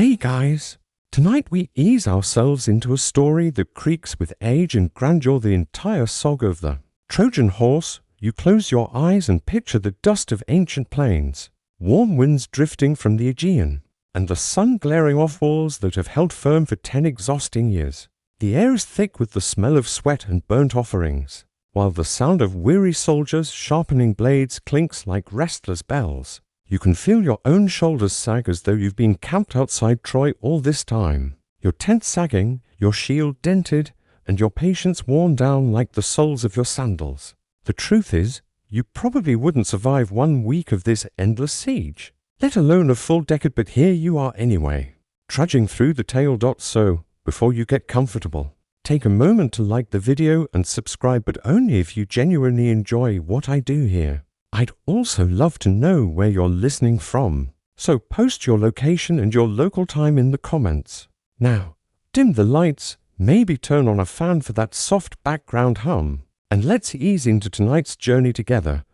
Hey guys! Tonight we ease ourselves into a story that creaks with age and grandeur the entire saga of the Trojan horse. You close your eyes and picture the dust of ancient plains, warm winds drifting from the Aegean, and the sun glaring off walls that have held firm for 10 exhausting years. The air is thick with the smell of sweat and burnt offerings, while the sound of weary soldiers sharpening blades clinks like restless bells. You can feel your own shoulders sag as though you've been camped outside Troy all this time, your tent sagging, your shield dented, and your patience worn down like the soles of your sandals. The truth is, you probably wouldn't survive 1 week of this endless siege, let alone a full decade, but here you are anyway, trudging through the tale. So, before you get comfortable, take a moment to like the video and subscribe, but only if you genuinely enjoy what I do here. I'd also love to know where you're listening from, so post your location and your local time in the comments. Now, dim the lights, maybe turn on a fan for that soft background hum, and let's ease into tonight's journey together.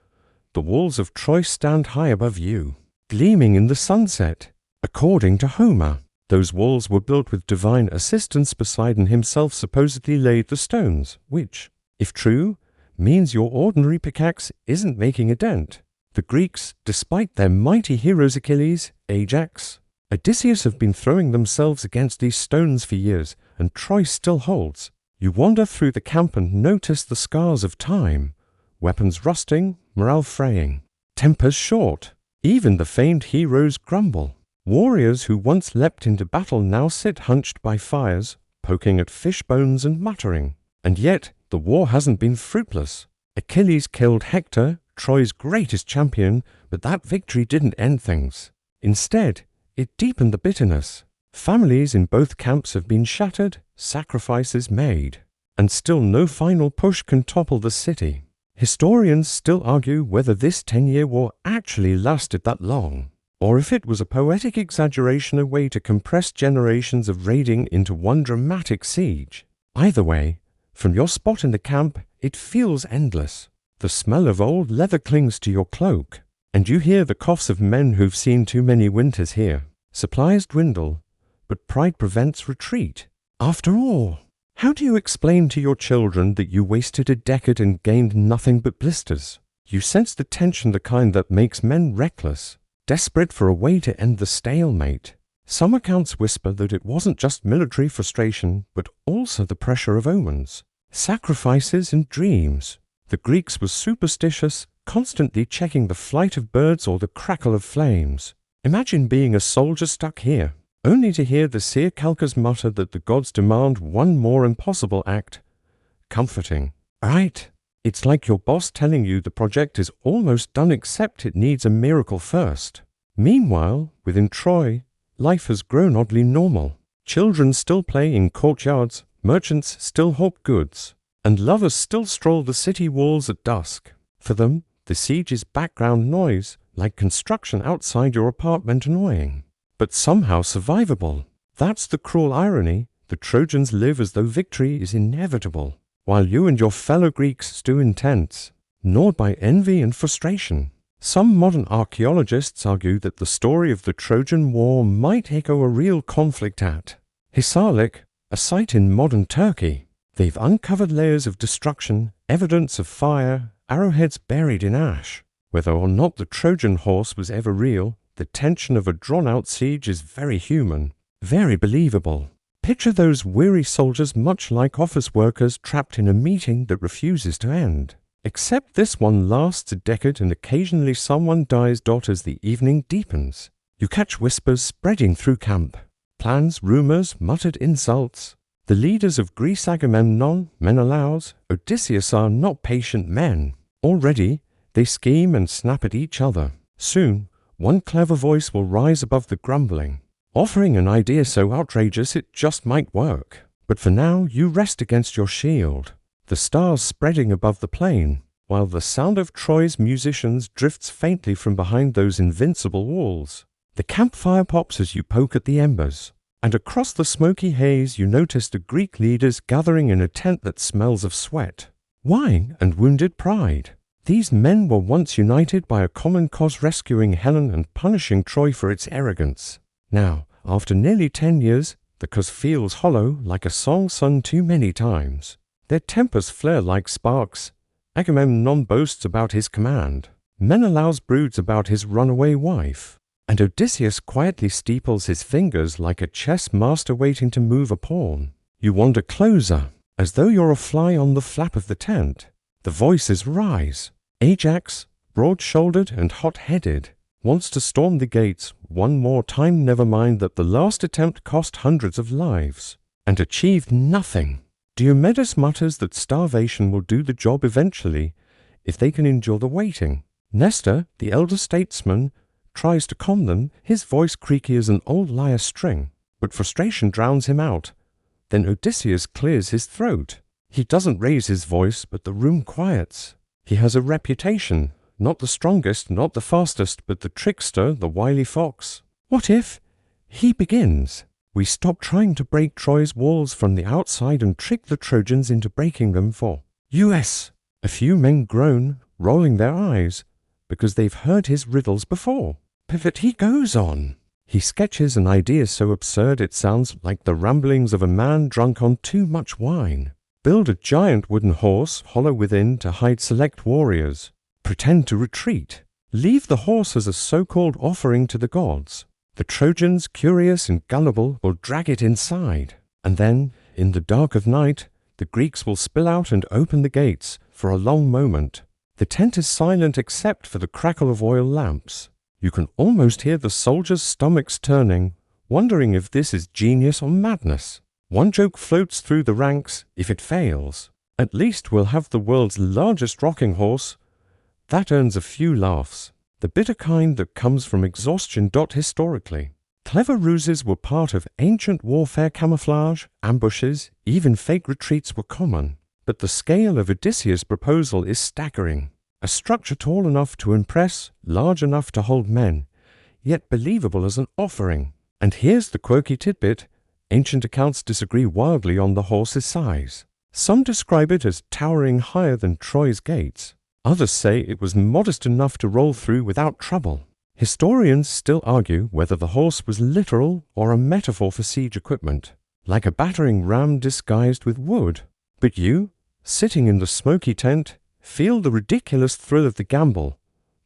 The walls of Troy stand high above you, gleaming in the sunset. According to Homer, those walls were built with divine assistance. Poseidon himself supposedly laid the stones, which, if true, means your ordinary pickaxe isn't making a dent. The Greeks, despite their mighty heroes Achilles, Ajax, Odysseus, have been throwing themselves against these stones for years, and Troy still holds. You wander through the camp and notice the scars of time, weapons rusting, morale fraying, tempers short. Even the famed heroes grumble. Warriors who once leapt into battle now sit hunched by fires, poking at fish bones and muttering. And yet, the war hasn't been fruitless. Achilles killed Hector, Troy's greatest champion, but that victory didn't end things. Instead, it deepened the bitterness. Families in both camps have been shattered, sacrifices made, and still no final push can topple the city. Historians still argue whether this 10-year war actually lasted that long, or if it was a poetic exaggeration, a way to compress generations of raiding into one dramatic siege. Either way, from your spot in the camp, it feels endless. The smell of old leather clings to your cloak, and you hear the coughs of men who've seen too many winters here. Supplies dwindle, but pride prevents retreat. After all, how do you explain to your children that you wasted a decade and gained nothing but blisters? You sense the tension, the kind that makes men reckless, desperate for a way to end the stalemate. Some accounts whisper that it wasn't just military frustration, but also the pressure of omens, sacrifices and dreams. The Greeks were superstitious, constantly checking the flight of birds or the crackle of flames. Imagine being a soldier stuck here, only to hear the seer Calchas mutter that the gods demand one more impossible act. Comforting, right? It's like your boss telling you the project is almost done except it needs a miracle first. Meanwhile, within Troy, life has grown oddly normal. Children still play in courtyards, merchants still hawk goods, and lovers still stroll the city walls at dusk. For them, the siege is background noise, like construction outside your apartment, annoying, but somehow survivable. That's the cruel irony. The Trojans live as though victory is inevitable, while you and your fellow Greeks stew in tents, gnawed by envy and frustration. Some modern archaeologists argue that the story of the Trojan War might echo a real conflict at Hisarlik, a site in modern Turkey. They've uncovered layers of destruction, evidence of fire, arrowheads buried in ash. Whether or not the Trojan horse was ever real, the tension of a drawn-out siege is very human, very believable. Picture those weary soldiers, much like office workers trapped in a meeting that refuses to end. Except this one lasts a decade and occasionally someone dies. As the evening deepens, you catch whispers spreading through camp. Plans, rumors, muttered insults. The leaders of Greece, Agamemnon, Menelaus, Odysseus, are not patient men. Already, they scheme and snap at each other. Soon, one clever voice will rise above the grumbling, offering an idea so outrageous it just might work. But for now, you rest against your shield, the stars spreading above the plain, while the sound of Troy's musicians drifts faintly from behind those invincible walls. The campfire pops as you poke at the embers, and across the smoky haze you notice the Greek leaders gathering in a tent that smells of sweat, wine, and wounded pride. These men were once united by a common cause, rescuing Helen and punishing Troy for its arrogance. Now, after nearly 10 years, the cause feels hollow like a song sung too many times. Their tempers flare like sparks. Agamemnon boasts about his command. Menelaus broods about his runaway wife. And Odysseus quietly steeples his fingers like a chess master waiting to move a pawn. You wander closer, as though you're a fly on the flap of the tent. The voices rise. Ajax, broad-shouldered and hot-headed, wants to storm the gates one more time, never mind that the last attempt cost hundreds of lives, and achieved nothing. Diomedes mutters that starvation will do the job eventually, if they can endure the waiting. Nestor, the elder statesman, tries to calm them, his voice creaky as an old lyre string, but frustration drowns him out. Then Odysseus clears his throat. He doesn't raise his voice, but the room quiets. He has a reputation, not the strongest, not the fastest, but the trickster, the wily fox. What if he begins? We stop trying to break Troy's walls from the outside and trick the Trojans into breaking them for US. A few men groan, rolling their eyes, because they've heard his riddles before. But he goes on. He sketches an idea so absurd it sounds like the ramblings of a man drunk on too much wine. Build a giant wooden horse, hollow within, to hide select warriors. Pretend to retreat. Leave the horse as a so-called offering to the gods. The Trojans, curious and gullible, will drag it inside. And then, in the dark of night, the Greeks will spill out and open the gates for a long moment. The tent is silent except for the crackle of oil lamps. You can almost hear the soldiers' stomachs turning, wondering if this is genius or madness. One joke floats through the ranks. If it fails, at least we'll have the world's largest rocking horse. That earns a few laughs, the bitter kind that comes from exhaustion. Historically, clever ruses were part of ancient warfare. Camouflage, ambushes, even fake retreats were common. But the scale of Odysseus' proposal is staggering. A structure tall enough to impress, large enough to hold men, yet believable as an offering. And here's the quirky tidbit. Ancient accounts disagree wildly on the horse's size. Some describe it as towering higher than Troy's gates. Others say it was modest enough to roll through without trouble. Historians still argue whether the horse was literal or a metaphor for siege equipment, like a battering ram disguised with wood. But you, sitting in the smoky tent, feel the ridiculous thrill of the gamble.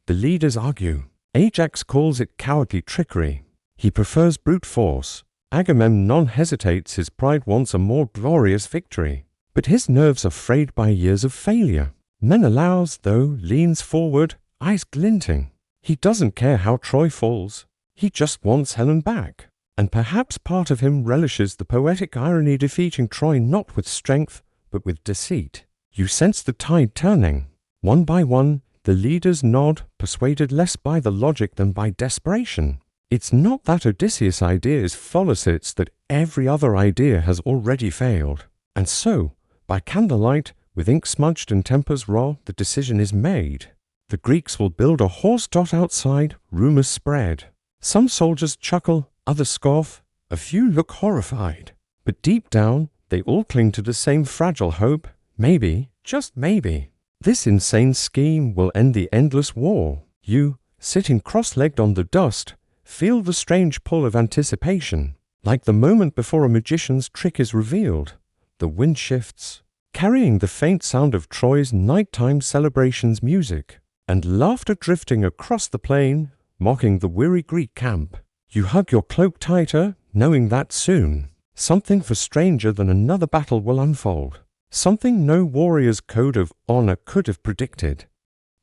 The leaders argue. Ajax calls it cowardly trickery. He prefers brute force. Agamemnon hesitates. His pride wants a more glorious victory. But his nerves are frayed by years of failure. Menelaus, though, leans forward, eyes glinting. He doesn't care how Troy falls. He just wants Helen back. And perhaps part of him relishes the poetic irony, defeating Troy not with strength, but with deceit. You sense the tide turning. One by one, the leaders nod, persuaded less by the logic than by desperation. It's not that Odysseus' idea is flawless, it's that every other idea has already failed. And so, by candlelight, with ink smudged and tempers raw, the decision is made. The Greeks will build a horse. Outside, rumors spread. Some soldiers chuckle, others scoff, a few look horrified. But deep down, they all cling to the same fragile hope. Maybe, just maybe, this insane scheme will end the endless war. You, sitting cross-legged on the dust, feel the strange pull of anticipation, like the moment before a magician's trick is revealed. The wind shifts, carrying the faint sound of Troy's nighttime celebrations music, and laughter drifting across the plain, mocking the weary Greek camp. You hug your cloak tighter, knowing that soon, something far stranger than another battle will unfold. Something no warrior's code of honor could have predicted.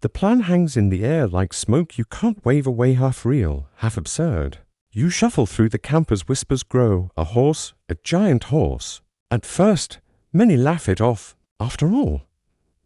The plan hangs in the air like smoke you can't wave away, half real, half absurd. You shuffle through the camp as whispers grow. A horse, a giant horse. At first, many laugh it off. After all,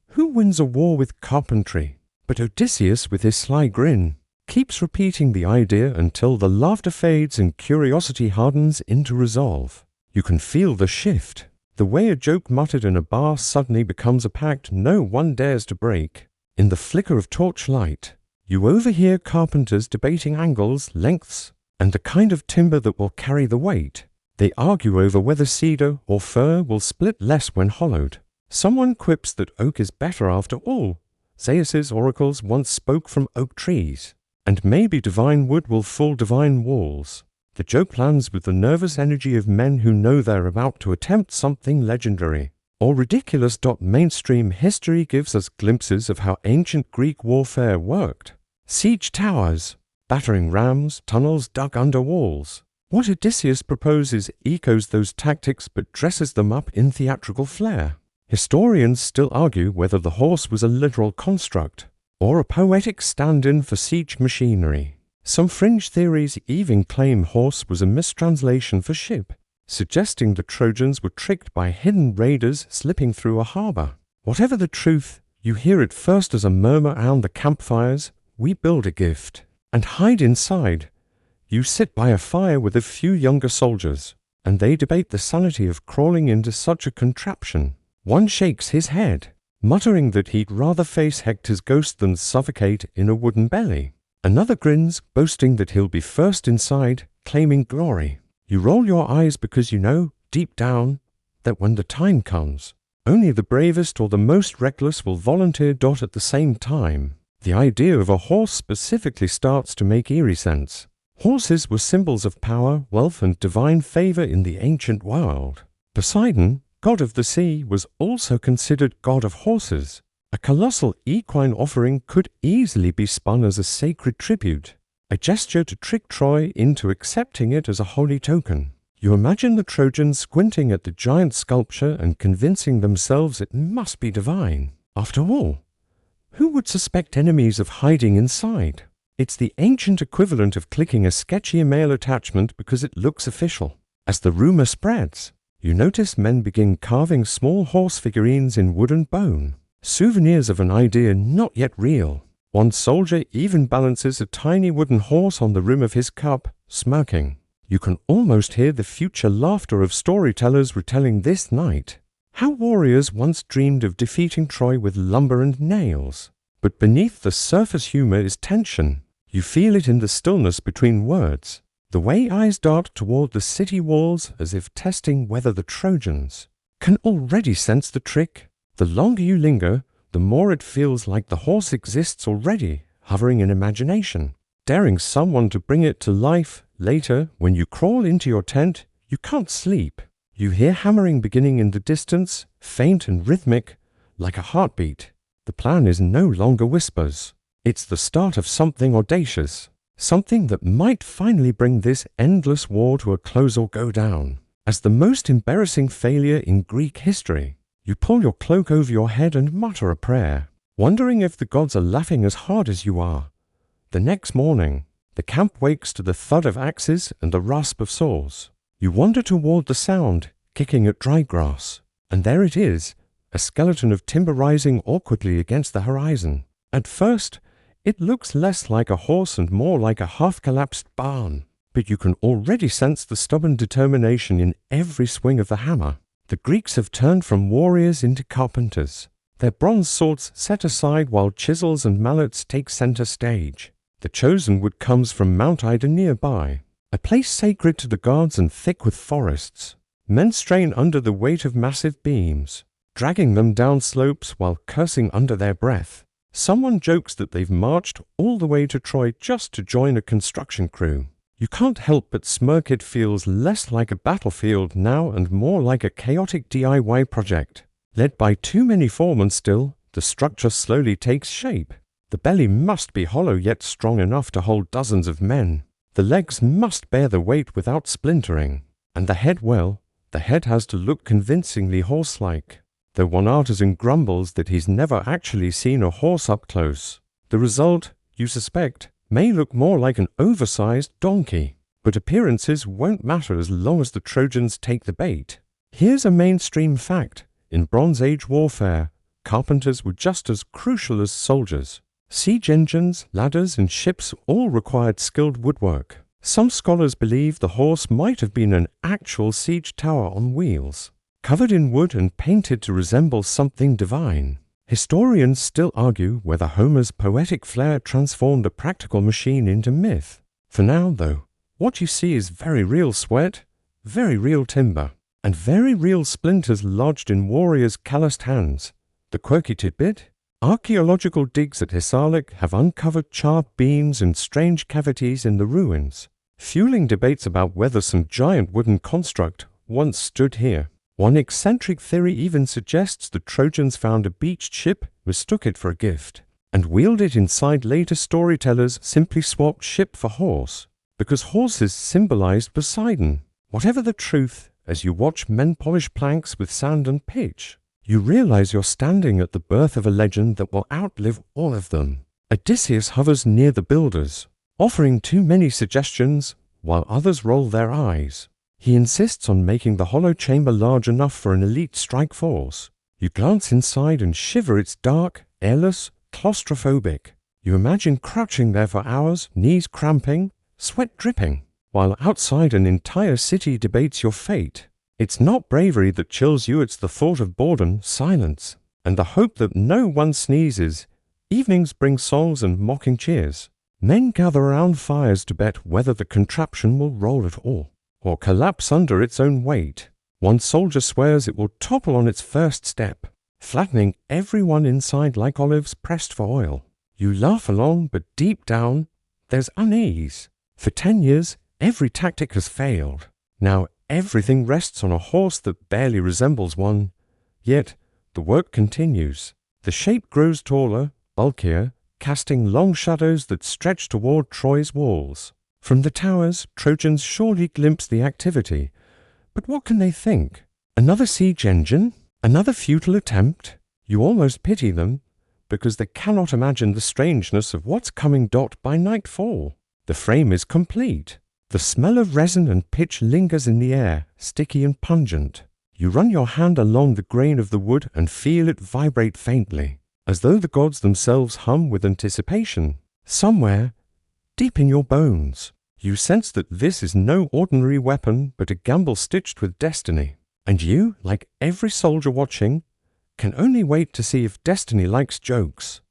who wins a war with carpentry? But Odysseus, with his sly grin, keeps repeating the idea until the laughter fades and curiosity hardens into resolve. You can feel the shift. The way a joke muttered in a bar suddenly becomes a pact no one dares to break. In the flicker of torchlight, you overhear carpenters debating angles, lengths, and the kind of timber that will carry the weight. They argue over whether cedar or fir will split less when hollowed. Someone quips that oak is better after all. Zeus's oracles once spoke from oak trees. And maybe divine wood will fool divine walls. The joke lands with the nervous energy of men who know they're about to attempt something legendary or ridiculous. Mainstream history gives us glimpses of how ancient Greek warfare worked. Siege towers, battering rams, tunnels dug under walls. What Odysseus proposes echoes those tactics but dresses them up in theatrical flair. Historians still argue whether the horse was a literal construct or a poetic stand-in for siege machinery. Some fringe theories even claim horse was a mistranslation for ship, suggesting the Trojans were tricked by hidden raiders slipping through a harbor. Whatever the truth, you hear it first as a murmur around the campfires. We build a gift and hide inside. You sit by a fire with a few younger soldiers, and they debate the sanity of crawling into such a contraption. One shakes his head, muttering that he'd rather face Hector's ghost than suffocate in a wooden belly. Another grins, boasting that he'll be first inside, claiming glory. You roll your eyes because you know, deep down, that when the time comes, only the bravest or the most reckless will volunteer. At the same time, the idea of a horse specifically starts to make eerie sense. Horses were symbols of power, wealth, and divine favor in the ancient world. Poseidon, god of the sea, was also considered god of horses. A colossal equine offering could easily be spun as a sacred tribute, a gesture to trick Troy into accepting it as a holy token. You imagine the Trojans squinting at the giant sculpture and convincing themselves it must be divine. After all, who would suspect enemies of hiding inside? It's the ancient equivalent of clicking a sketchy email attachment because it looks official. As the rumor spreads, you notice men begin carving small horse figurines in wood and bone, souvenirs of an idea not yet real. One soldier even balances a tiny wooden horse on the rim of his cup, smirking. You can almost hear the future laughter of storytellers retelling this night how warriors once dreamed of defeating Troy with lumber and nails. But beneath the surface humor is tension. You feel it in the stillness between words, the way eyes dart toward the city walls as if testing whether the Trojans can already sense the trick. The longer you linger, the more it feels like the horse exists already, hovering in imagination, daring someone to bring it to life. Later, when you crawl into your tent, you can't sleep. You hear hammering beginning in the distance, faint and rhythmic, like a heartbeat. The plan is no longer whispers. It's the start of something audacious, something that might finally bring this endless war to a close or go down as the most embarrassing failure in Greek history. You pull your cloak over your head and mutter a prayer, wondering if the gods are laughing as hard as you are. The next morning, the camp wakes to the thud of axes and the rasp of saws. You wander toward the sound, kicking at dry grass, and there it is, a skeleton of timber rising awkwardly against the horizon. At first, it looks less like a horse and more like a half-collapsed barn, but you can already sense the stubborn determination in every swing of the hammer. The Greeks have turned from warriors into carpenters, their bronze swords set aside while chisels and mallets take center stage. The chosen wood comes from Mount Ida nearby, a place sacred to the gods and thick with forests. Men strain under the weight of massive beams, dragging them down slopes while cursing under their breath. Someone jokes that they've marched all the way to Troy just to join a construction crew. You can't help but smirk. It feels less like a battlefield now and more like a chaotic DIY project. Led by too many foremen still, the structure slowly takes shape. The belly must be hollow yet strong enough to hold dozens of men. The legs must bear the weight without splintering. And the head, well, the head has to look convincingly horse-like, though one artisan grumbles that he's never actually seen a horse up close. The result, you suspect, may look more like an oversized donkey, but appearances won't matter as long as the Trojans take the bait. Here's a mainstream fact. In Bronze Age warfare, carpenters were just as crucial as soldiers. Siege engines, ladders, and ships all required skilled woodwork. Some scholars believe the horse might have been an actual siege tower on wheels, covered in wood and painted to resemble something divine. Historians still argue whether Homer's poetic flair transformed a practical machine into myth. For now, though, what you see is very real sweat, very real timber, and very real splinters lodged in warriors' calloused hands. The quirky tidbit? Archaeological digs at Hisarlik have uncovered charred beams and strange cavities in the ruins, fueling debates about whether some giant wooden construct once stood here. One eccentric theory even suggests the Trojans found a beached ship, mistook it for a gift, and wheeled it inside. Later storytellers simply swapped ship for horse, because horses symbolized Poseidon. Whatever the truth, as you watch men polish planks with sand and pitch, you realize you're standing at the birth of a legend that will outlive all of them. Odysseus hovers near the builders, offering too many suggestions, while others roll their eyes. He insists on making the hollow chamber large enough for an elite strike force. You glance inside and shiver. It's dark, airless, claustrophobic. You imagine crouching there for hours, knees cramping, sweat dripping, while outside an entire city debates your fate. It's not bravery that chills you, it's the thought of boredom, silence, and the hope that no one sneezes. Evenings bring songs and mocking cheers. Men gather around fires to bet whether the contraption will roll at all, or collapse under its own weight. One soldier swears it will topple on its first step, flattening everyone inside like olives pressed for oil. You laugh along, but deep down, there's unease. For 10 years, every tactic has failed. Now everything rests on a horse that barely resembles one. Yet, the work continues. The shape grows taller, bulkier, casting long shadows that stretch toward Troy's walls. From the towers, Trojans surely glimpse the activity. But what can they think? Another siege engine? Another futile attempt? You almost pity them, because they cannot imagine the strangeness of what's coming. By nightfall, the frame is complete. The smell of resin and pitch lingers in the air, sticky and pungent. You run your hand along the grain of the wood and feel it vibrate faintly, as though the gods themselves hum with anticipation. Somewhere, deep in your bones, you sense that this is no ordinary weapon, but a gamble stitched with destiny. And you, like every soldier watching, can only wait to see if destiny likes jokes.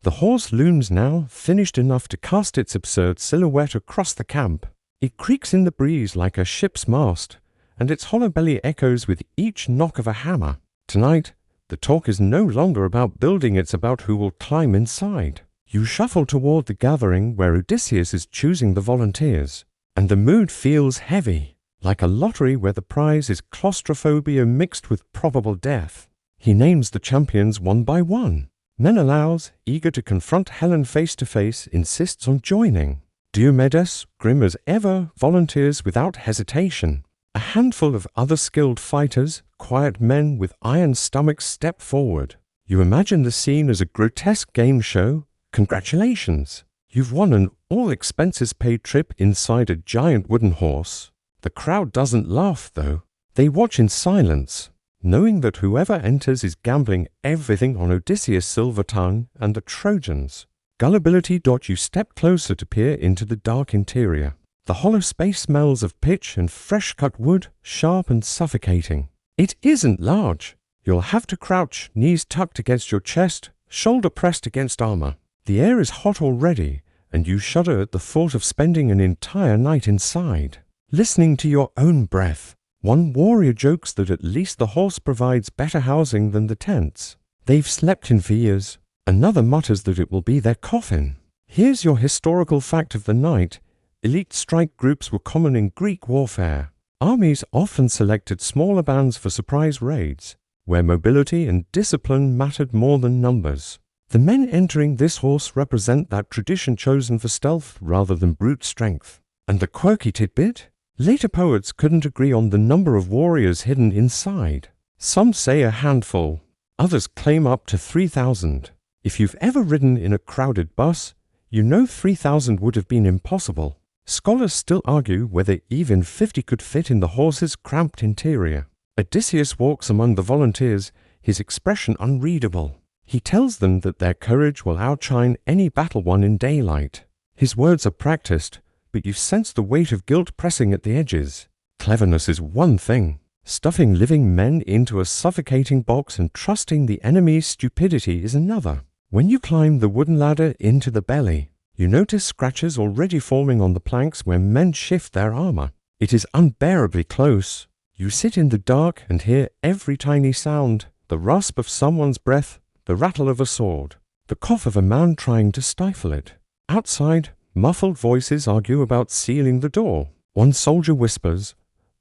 The horse looms now, finished enough to cast its absurd silhouette across the camp. It creaks in the breeze like a ship's mast, and its hollow belly echoes with each knock of a hammer. Tonight, the talk is no longer about building, it's about who will climb inside. You shuffle toward the gathering where Odysseus is choosing the volunteers, and the mood feels heavy, like a lottery where the prize is claustrophobia mixed with probable death. He names the champions one by one. Menelaus, eager to confront Helen face to face, insists on joining. Diomedes, grim as ever, volunteers without hesitation. A handful of other skilled fighters, quiet men with iron stomachs, step forward. You imagine the scene as a grotesque game show. Congratulations! You've won an all-expenses-paid trip inside a giant wooden horse. The crowd doesn't laugh, though. They watch in silence, knowing that whoever enters is gambling everything on Odysseus' silver tongue and the Trojans. Gullibility. You step closer to peer into the dark interior. The hollow space smells of pitch and fresh-cut wood, sharp and suffocating. It isn't large. You'll have to crouch, knees tucked against your chest, shoulder pressed against armor. The air is hot already, and you shudder at the thought of spending an entire night inside, listening to your own breath. One warrior jokes that at least the horse provides better housing than the tents they've slept in for years. Another mutters that it will be their coffin. Here's your historical fact of the night. Elite strike groups were common in Greek warfare. Armies often selected smaller bands for surprise raids, where mobility and discipline mattered more than numbers. The men entering this horse represent that tradition, chosen for stealth rather than brute strength. And the quirky tidbit? Later poets couldn't agree on the number of warriors hidden inside. Some say a handful, others claim up to 3,000. If you've ever ridden in a crowded bus, you know 3,000 would have been impossible. Scholars still argue whether even 50 could fit in the horse's cramped interior. Odysseus walks among the volunteers, his expression unreadable. He tells them that their courage will outshine any battle won in daylight. His words are practiced, but you sense the weight of guilt pressing at the edges. Cleverness is one thing. Stuffing living men into a suffocating box and trusting the enemy's stupidity is another. When you climb the wooden ladder into the belly, you notice scratches already forming on the planks where men shift their armor. It is unbearably close. You sit in the dark and hear every tiny sound, the rasp of someone's breath, the rattle of a sword, the cough of a man trying to stifle it. Outside, Muffled voices argue about sealing the door. One soldier whispers,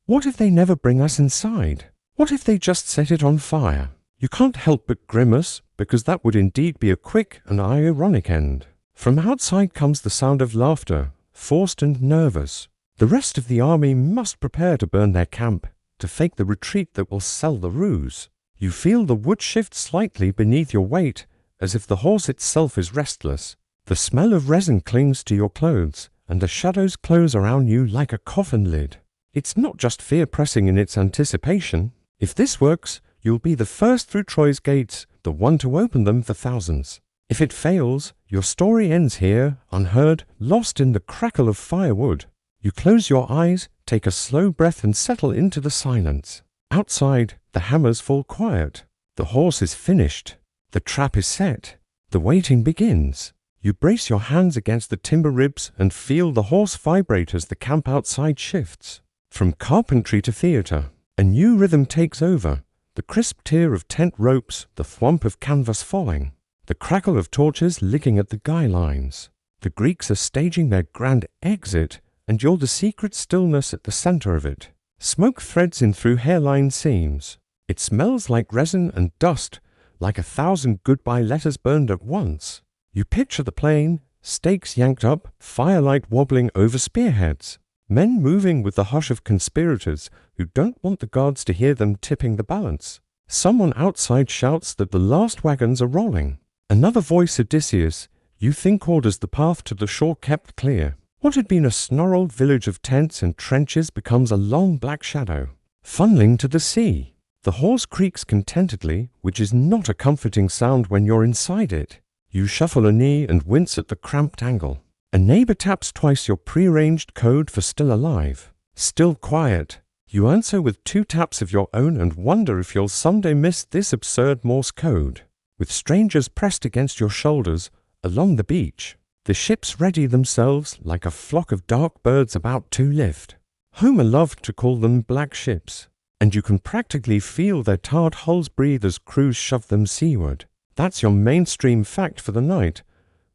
"What if they never bring us inside? What if they just set it on fire?" You can't help but grimace, because that would indeed be a quick and ironic end. From outside comes the sound of laughter, forced and nervous. The rest of the army must prepare to burn their camp, to fake the retreat that will sell the ruse. You feel the wood shift slightly beneath your weight, as if the horse itself is restless. The smell of resin clings to your clothes, and the shadows close around you like a coffin lid. It's not just fear pressing in its anticipation. If this works, you'll be the first through Troy's gates, the one to open them for thousands. If it fails, your story ends here, unheard, lost in the crackle of firewood. You close your eyes, take a slow breath and settle into the silence. Outside, the hammers fall quiet. The horse is finished. The trap is set. The waiting begins. You brace your hands against the timber ribs and feel the horse vibrate as the camp outside shifts. From carpentry to theatre, a new rhythm takes over. The crisp tear of tent ropes, the thwomp of canvas falling, the crackle of torches licking at the guy lines. The Greeks are staging their grand exit, and you're the secret stillness at the center of it. Smoke threads in through hairline seams. It smells like resin and dust, like 1,000 goodbye letters burned at once. You picture the plain, stakes yanked up, firelight wobbling over spearheads. Men moving with the hush of conspirators who don't want the guards to hear them tipping the balance. Someone outside shouts that the last wagons are rolling. Another voice, Odysseus, you think orders the path to the shore kept clear. What had been a snarled village of tents and trenches becomes a long black shadow, funneling to the sea. The horse creaks contentedly, which is not a comforting sound when you're inside it. You shuffle a knee and wince at the cramped angle. A neighbor taps twice your prearranged code for still alive. Still quiet. You answer with 2 taps of your own and wonder if you'll someday miss this absurd Morse code. With strangers pressed against your shoulders, along the beach, the ships ready themselves like a flock of dark birds about to lift. Homer loved to call them black ships, and you can practically feel their tarred hulls breathe as crews shove them seaward. That's your mainstream fact for the night.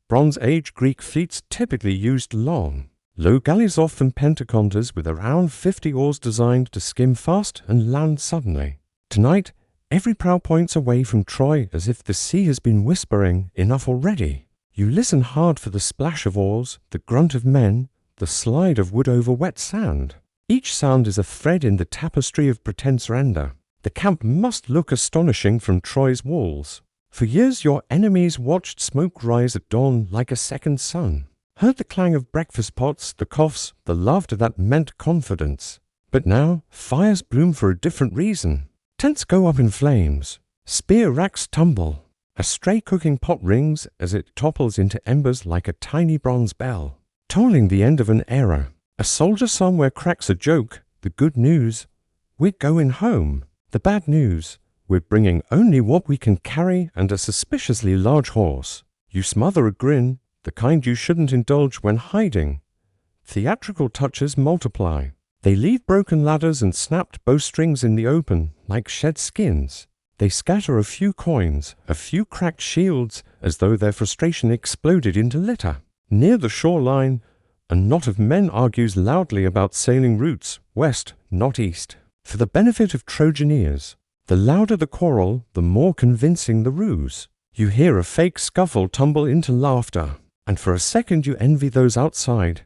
Bronze Age Greek fleets typically used long, low galleys, often pentaconters with around 50 oars designed to skim fast and land suddenly. Tonight, every prow points away from Troy as if the sea has been whispering, "Enough already." You listen hard for the splash of oars, the grunt of men, the slide of wood over wet sand. Each sound is a thread in the tapestry of pretend surrender. The camp must look astonishing from Troy's walls. For years your enemies watched smoke rise at dawn like a second sun, heard the clang of breakfast pots, the coughs, the laughter that meant confidence. But now, fires bloom for a different reason. Tents go up in flames. Spear racks tumble. A stray cooking pot rings as it topples into embers like a tiny bronze bell, tolling the end of an era. A soldier somewhere cracks a joke. The good news, we're going home. The bad news, we're bringing only what we can carry and a suspiciously large horse. You smother a grin, the kind you shouldn't indulge when hiding. Theatrical touches multiply. They leave broken ladders and snapped bowstrings in the open, like shed skins. They scatter a few coins, a few cracked shields, as though their frustration exploded into litter. Near the shoreline, a knot of men argues loudly about sailing routes, west, not east. For the benefit of Trojan ears, the louder the quarrel, the more convincing the ruse. You hear a fake scuffle tumble into laughter, and for a second you envy those outside.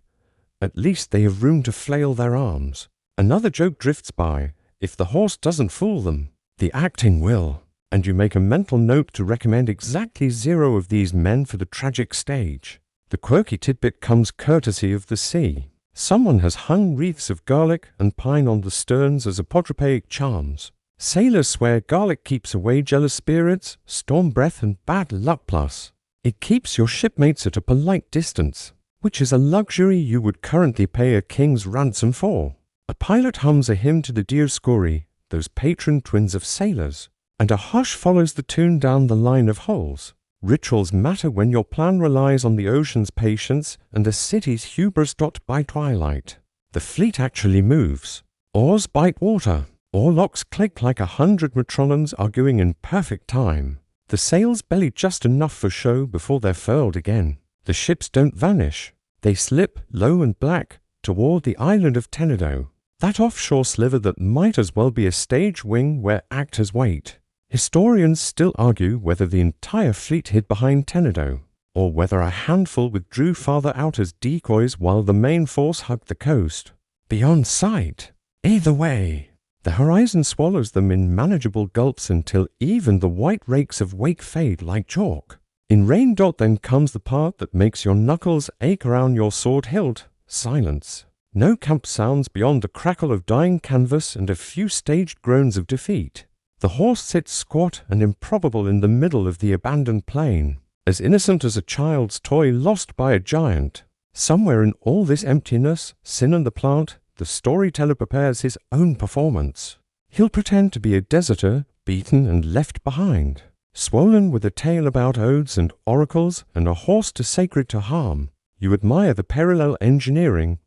At least they have room to flail their arms. Another joke drifts by. If the horse doesn't fool them, the acting will, and you make a mental note to recommend exactly 0 of these men for the tragic stage. The quirky tidbit comes courtesy of the sea. Someone has hung wreaths of garlic and pine on the sterns as apotropaic charms. Sailors swear garlic keeps away jealous spirits, storm breath, and bad luck plus. It keeps your shipmates at a polite distance, which is a luxury you would currently pay a king's ransom for. A pilot hums a hymn to the Dioscuri, those patron twins of sailors, and a hush follows the tune down the line of hulls. Rituals matter when your plan relies on the ocean's patience and the city's hubris. By twilight, the fleet actually moves. Oars bite water. Oarlocks click like 100 metronome arguing in perfect time. The sails belly just enough for show before they're furled again. The ships don't vanish. They slip, low and black, toward the island of Tenedo, that offshore sliver that might as well be a stage wing where actors wait. Historians still argue whether the entire fleet hid behind Tenedo, or whether a handful withdrew farther out as decoys while the main force hugged the coast. Beyond sight. Either way, the horizon swallows them in manageable gulps until even the white rakes of wake fade like chalk. In Rain Dot then comes the part that makes your knuckles ache around your sword hilt: silence. No camp sounds beyond the crackle of dying canvas and a few staged groans of defeat. The horse sits squat and improbable in the middle of the abandoned plain, as innocent as a child's toy lost by a giant. Somewhere in all this emptiness, sin and the plant, the storyteller prepares his own performance. He'll pretend to be a deserter, beaten and left behind, swollen with a tale about odes and oracles and a horse too sacred to harm. You admire the parallel engineering.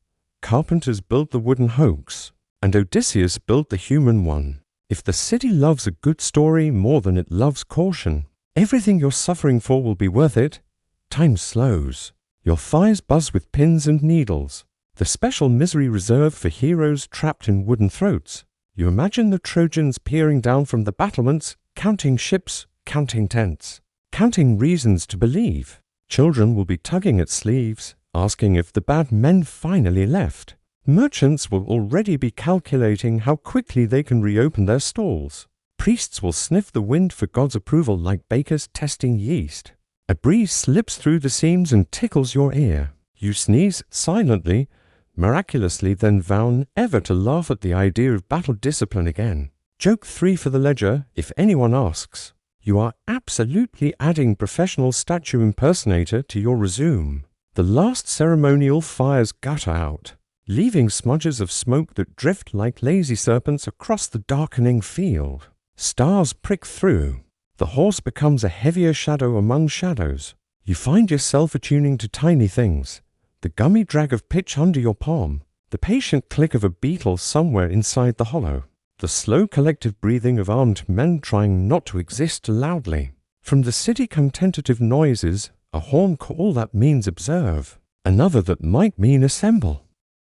Carpenters built the wooden hoax, and Odysseus built the human one. If the city loves a good story more than it loves caution, everything you're suffering for will be worth it. Time slows. Your thighs buzz with pins and needles, the special misery reserved for heroes trapped in wooden throats. You imagine the Trojans peering down from the battlements, counting ships, counting tents, counting reasons to believe. Children will be tugging at sleeves, asking if the bad men finally left. Merchants will already be calculating how quickly they can reopen their stalls. Priests will sniff the wind for God's approval like bakers testing yeast. A breeze slips through the seams and tickles your ear. You sneeze silently, miraculously, then vow never to laugh at the idea of battle discipline again. Joke 3 for the ledger, if anyone asks. You are absolutely adding professional statue impersonator to your resume. The last ceremonial fires gutter out, leaving smudges of smoke that drift like lazy serpents across the darkening field. Stars prick through. The horse becomes a heavier shadow among shadows. You find yourself attuning to tiny things: the gummy drag of pitch under your palm, the patient click of a beetle somewhere inside the hollow, the slow collective breathing of armed men trying not to exist loudly. From the city come tentative noises, a horn call that means observe, another that might mean assemble.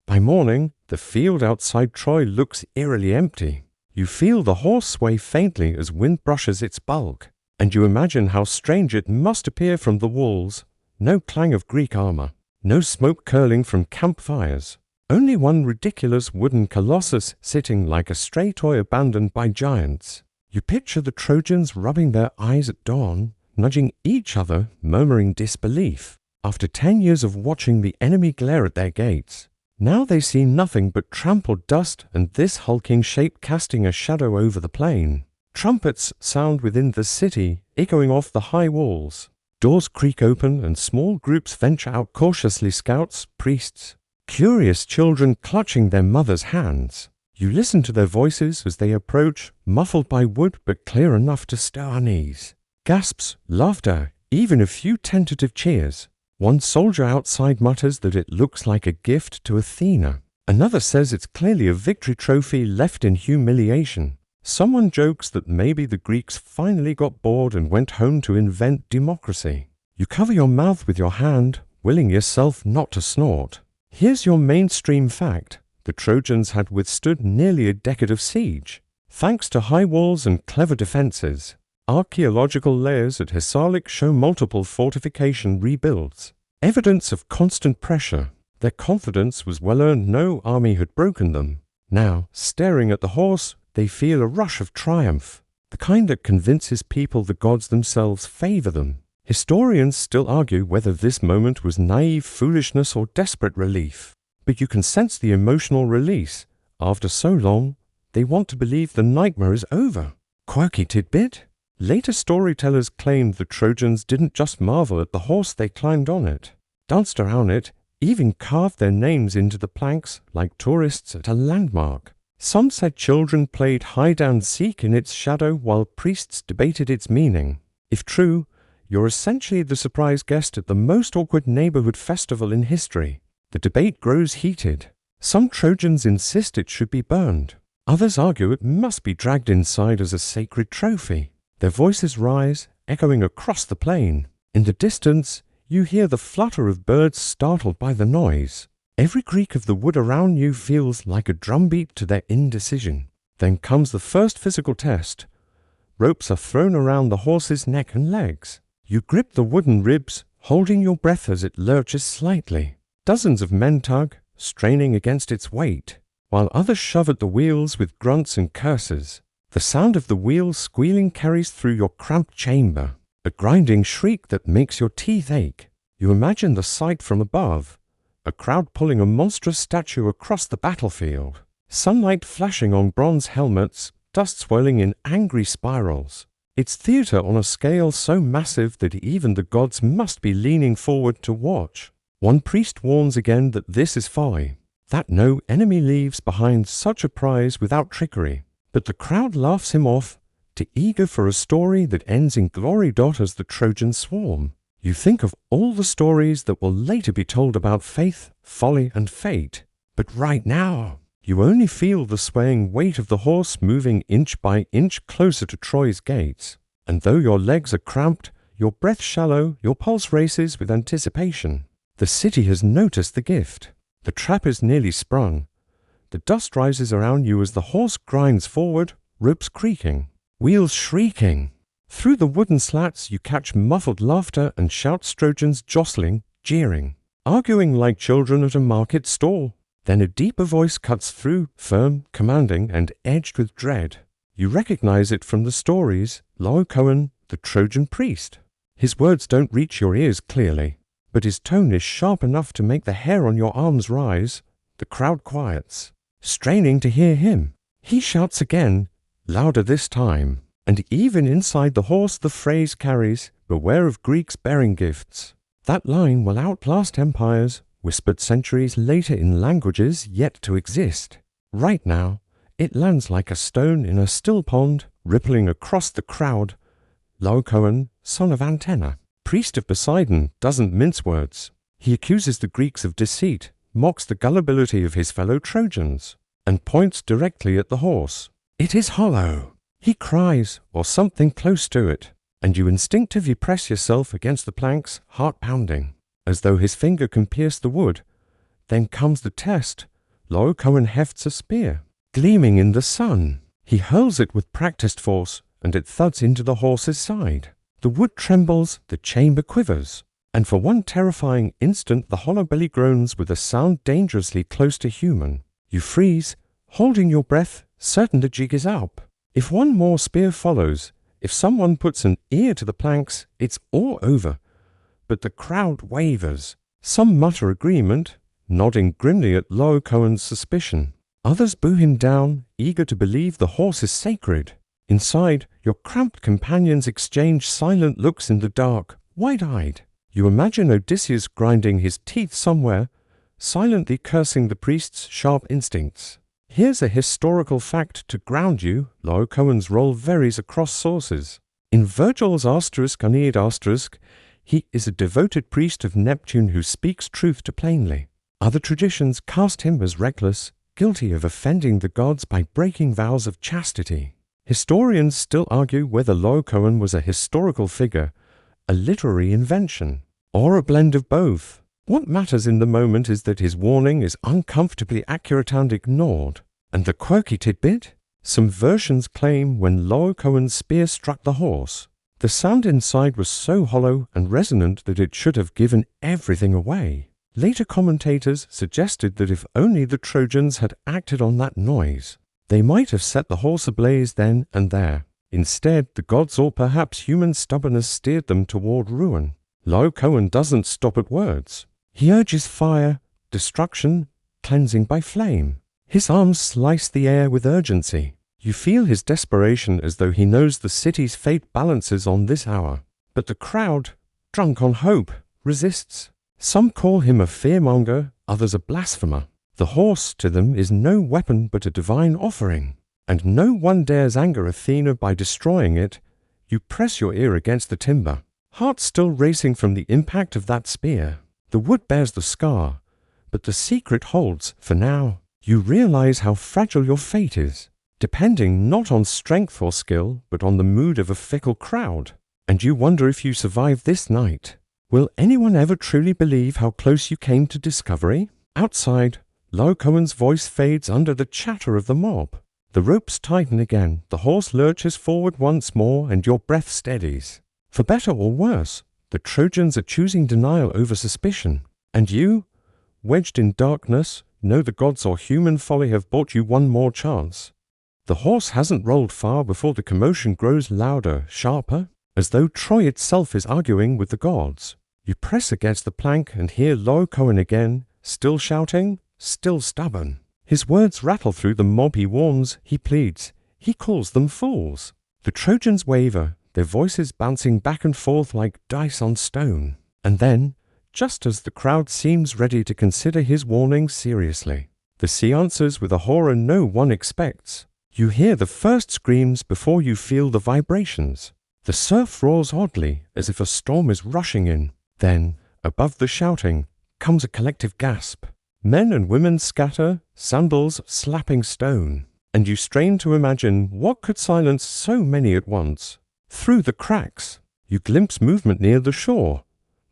By morning, the field outside Troy looks eerily empty. You feel the horse sway faintly as wind brushes its bulk, and you imagine how strange it must appear from the walls. No clang of Greek armor, no smoke curling from campfires, only one ridiculous wooden colossus sitting like a stray toy abandoned by giants. You picture the Trojans rubbing their eyes at dawn, nudging each other, murmuring disbelief, after 10 years of watching the enemy glare at their gates. Now they see nothing but trampled dust and this hulking shape casting a shadow over the plain. Trumpets sound within the city, echoing off the high walls. Doors creak open and small groups venture out cautiously: scouts, priests, curious children clutching their mothers' hands. You listen to their voices as they approach, muffled by wood but clear enough to stir unease. Gasps, laughter, even a few tentative cheers. One soldier outside mutters that it looks like a gift to Athena. Another says it's clearly a victory trophy left in humiliation. Someone jokes that maybe the Greeks finally got bored and went home to invent democracy. You cover your mouth with your hand, willing yourself not to snort. Here's your mainstream fact. The Trojans had withstood nearly a decade of siege, thanks to high walls and clever defenses. Archaeological layers at Hissarlik show multiple fortification rebuilds, evidence of constant pressure. Their confidence was well earned. No army had broken them. Now, staring at the horse, they feel a rush of triumph, the kind that convinces people the gods themselves favor them. Historians still argue whether this moment was naive foolishness or desperate relief, but you can sense the emotional release. After so long, they want to believe the nightmare is over. Quirky tidbit? Later storytellers claimed the Trojans didn't just marvel at the horse, they climbed on it, danced around it, even carved their names into the planks like tourists at a landmark. Some said children played hide-and-seek in its shadow while priests debated its meaning. If true, you're essentially the surprise guest at the most awkward neighborhood festival in history. The debate grows heated. Some Trojans insist it should be burned. Others argue it must be dragged inside as a sacred trophy. Their voices rise, echoing across the plain. In the distance, You hear the flutter of birds startled by the noise. Every creak of the wood around you feels like a drumbeat to their indecision. Then comes the first physical test. Ropes are thrown around the horse's neck and legs. You grip the wooden ribs, holding your breath as it lurches slightly. Dozens of men tug, straining against its weight, while others shove at the wheels with grunts and curses. The sound of the wheels squealing carries through your cramped chamber, a grinding shriek that makes your teeth ache. You imagine the sight from above, a crowd pulling a monstrous statue across the battlefield. Sunlight flashing on bronze helmets, dust swirling in angry spirals. It's theater on a scale so massive that even the gods must be leaning forward to watch. One priest warns again that this is folly, that no enemy leaves behind such a prize without trickery. But the crowd laughs him off, too eager for a story that ends in glory. As the Trojans swarm. You think of all the stories that will later be told about faith, folly, and fate. But right now, you only feel the swaying weight of the horse moving inch by inch closer to Troy's gates. And though your legs are cramped, your breath shallow, your pulse races with anticipation. The city has noticed the gift. The trap is nearly sprung. The dust rises around you as the horse grinds forward, ropes creaking, wheels shrieking. Through the wooden slats you catch muffled laughter and shouts, Trojans jostling, jeering, arguing like children at a market stall. Then a deeper voice cuts through, firm, commanding, and edged with dread. You recognize it from the stories, Laocoon, the Trojan priest. His words don't reach your ears clearly, but his tone is sharp enough to make the hair on your arms rise. The crowd quiets, straining to hear him. He shouts again, louder this time, and even inside the horse the phrase carries, "Beware of Greeks bearing gifts." That line will outlast empires, whispered centuries later in languages yet to exist. Right now, it lands like a stone in a still pond, rippling across the crowd. Laocoon, son of Antenna, priest of Poseidon, doesn't mince words. He accuses the Greeks of deceit, mocks the gullibility of his fellow Trojans, and points directly at the horse. It is hollow. He cries, or something close to it, and you instinctively press yourself against the planks, heart pounding, as though his finger can pierce the wood. Then comes the test. Laocoon hefts a spear, gleaming in the sun. He hurls it with practiced force, and it thuds into the horse's side. The wood trembles, the chamber quivers, and for one terrifying instant the hollow belly groans with a sound dangerously close to human. You freeze, holding your breath, certain the jig is up. If one more spear follows, if someone puts an ear to the planks, it's all over. But the crowd wavers. Some mutter agreement, nodding grimly at Laocoon's suspicion. Others boo him down, eager to believe the horse is sacred. Inside, your cramped companions exchange silent looks in the dark, wide-eyed. You imagine Odysseus grinding his teeth somewhere, silently cursing the priest's sharp instincts. Here's a historical fact to ground you. Laocoon's role varies across sources. In Virgil's *Aeneid*, he is a devoted priest of Neptune who speaks truth to plainly. Other traditions cast him as reckless, guilty of offending the gods by breaking vows of chastity. Historians still argue whether Laocoon was a historical figure, a literary invention, or a blend of both. What matters in the moment is that his warning is uncomfortably accurate and ignored. And the quirky tidbit? Some versions claim when Laocoon's spear struck the horse, the sound inside was so hollow and resonant that it should have given everything away. Later commentators suggested that if only the Trojans had acted on that noise, they might have set the horse ablaze then and there. Instead, the gods or perhaps human stubbornness steered them toward ruin. Laocoon doesn't stop at words. He urges fire, destruction, cleansing by flame. His arms slice the air with urgency. You feel his desperation as though he knows the city's fate balances on this hour. But the crowd, drunk on hope, resists. Some call him a fearmonger, others a blasphemer. The horse, to them, is no weapon but a divine offering. And no one dares anger Athena by destroying it. You press your ear against the timber, heart still racing from the impact of that spear. The wood bears the scar, but the secret holds for now. You realize how fragile your fate is, depending not on strength or skill, but on the mood of a fickle crowd. And you wonder if you survive this night, Will anyone ever truly believe how close you came to discovery? Outside, Laocoon's voice fades under the chatter of the mob. The ropes tighten again, the horse lurches forward once more, and your breath steadies. For better or worse, the Trojans are choosing denial over suspicion. And you, wedged in darkness, know the gods or human folly have bought you one more chance. The horse hasn't rolled far before the commotion grows louder, sharper, as though Troy itself is arguing with the gods. You press against the plank and hear Laocoon again, still shouting, still stubborn. His words rattle through the mob. He warns, he pleads, he calls them fools. The Trojans waver, their voices bouncing back and forth like dice on stone. And then, just as the crowd seems ready to consider his warning seriously, the sea answers with a horror no one expects. You hear the first screams before you feel the vibrations. The surf roars oddly, as if a storm is rushing in. Then, above the shouting, comes a collective gasp. Men and women scatter, sandals slapping stone, and you strain to imagine what could silence so many at once. Through the cracks, you glimpse movement near the shore,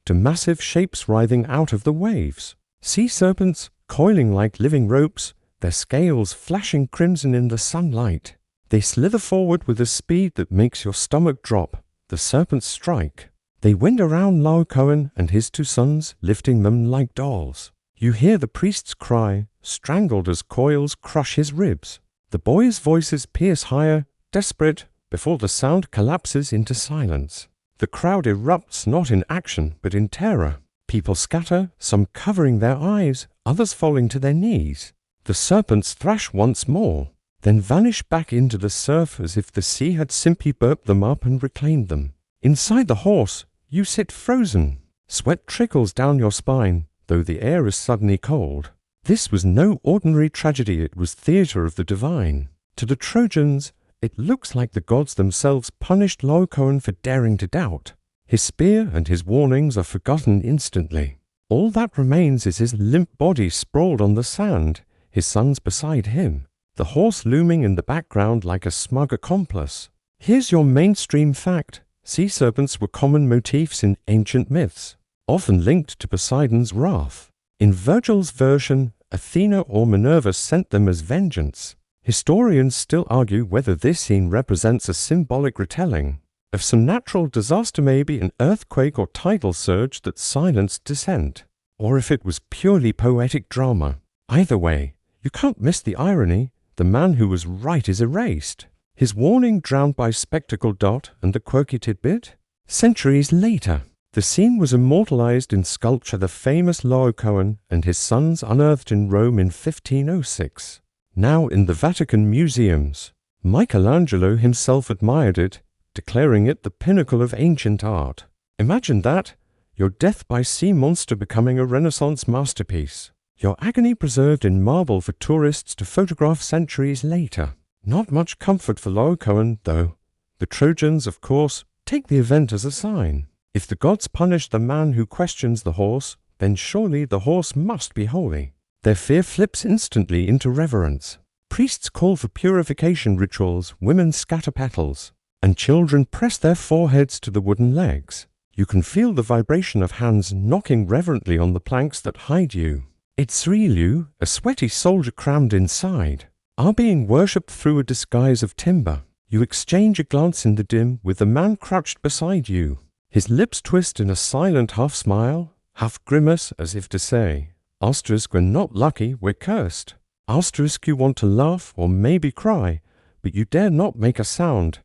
to massive shapes writhing out of the waves. Sea serpents coiling like living ropes, their scales flashing crimson in the sunlight. They slither forward with a speed that makes your stomach drop. The serpents strike. They wind around Laocoon and his two sons, lifting them like dolls. You hear the priest's cry, strangled as coils crush his ribs. The boys' voices pierce higher, desperate, before the sound collapses into silence. The crowd erupts not in action, but in terror. People scatter, some covering their eyes, others falling to their knees. The serpents thrash once more, then vanish back into the surf as if the sea had simply burped them up and reclaimed them. Inside the horse, you sit frozen. Sweat trickles down your spine, though the air is suddenly cold. This was no ordinary tragedy, it was theatre of the divine. To the Trojans, it looks like the gods themselves punished Laocoon for daring to doubt. His spear and his warnings are forgotten instantly. All that remains is his limp body sprawled on the sand, his sons beside him, the horse looming in the background like a smug accomplice. Here's your mainstream fact. Sea serpents were common motifs in ancient myths, often linked to Poseidon's wrath. In Virgil's version, Athena or Minerva sent them as vengeance. Historians still argue whether this scene represents a symbolic retelling of some natural disaster, maybe an earthquake or tidal surge that silenced dissent, or if it was purely poetic drama. Either way, you can't miss the irony. The man who was right is erased. His warning drowned by spectacle dot and the quirky tidbit. Centuries later, the scene was immortalized in sculpture, the famous Laocoon and his sons unearthed in Rome in 1506. Now in the Vatican museums, Michelangelo himself admired it, declaring it the pinnacle of ancient art. Imagine that, your death by sea monster becoming a Renaissance masterpiece. Your agony preserved in marble for tourists to photograph centuries later. Not much comfort for Laocoon, though. The Trojans, of course, take the event as a sign. If the gods punish the man who questions the horse, then surely the horse must be holy. Their fear flips instantly into reverence. Priests call for purification rituals, women scatter petals, and children press their foreheads to the wooden legs. You can feel the vibration of hands knocking reverently on the planks that hide you. It's real you, a sweaty soldier crammed inside, are being worshipped through a disguise of timber. You exchange a glance in the dim with the man crouched beside you. His lips twist in a silent half smile, half grimace, as if to say, "Asterisk, we're not lucky, we're cursed." Asterisk, you want to laugh or maybe cry, but you dare not make a sound.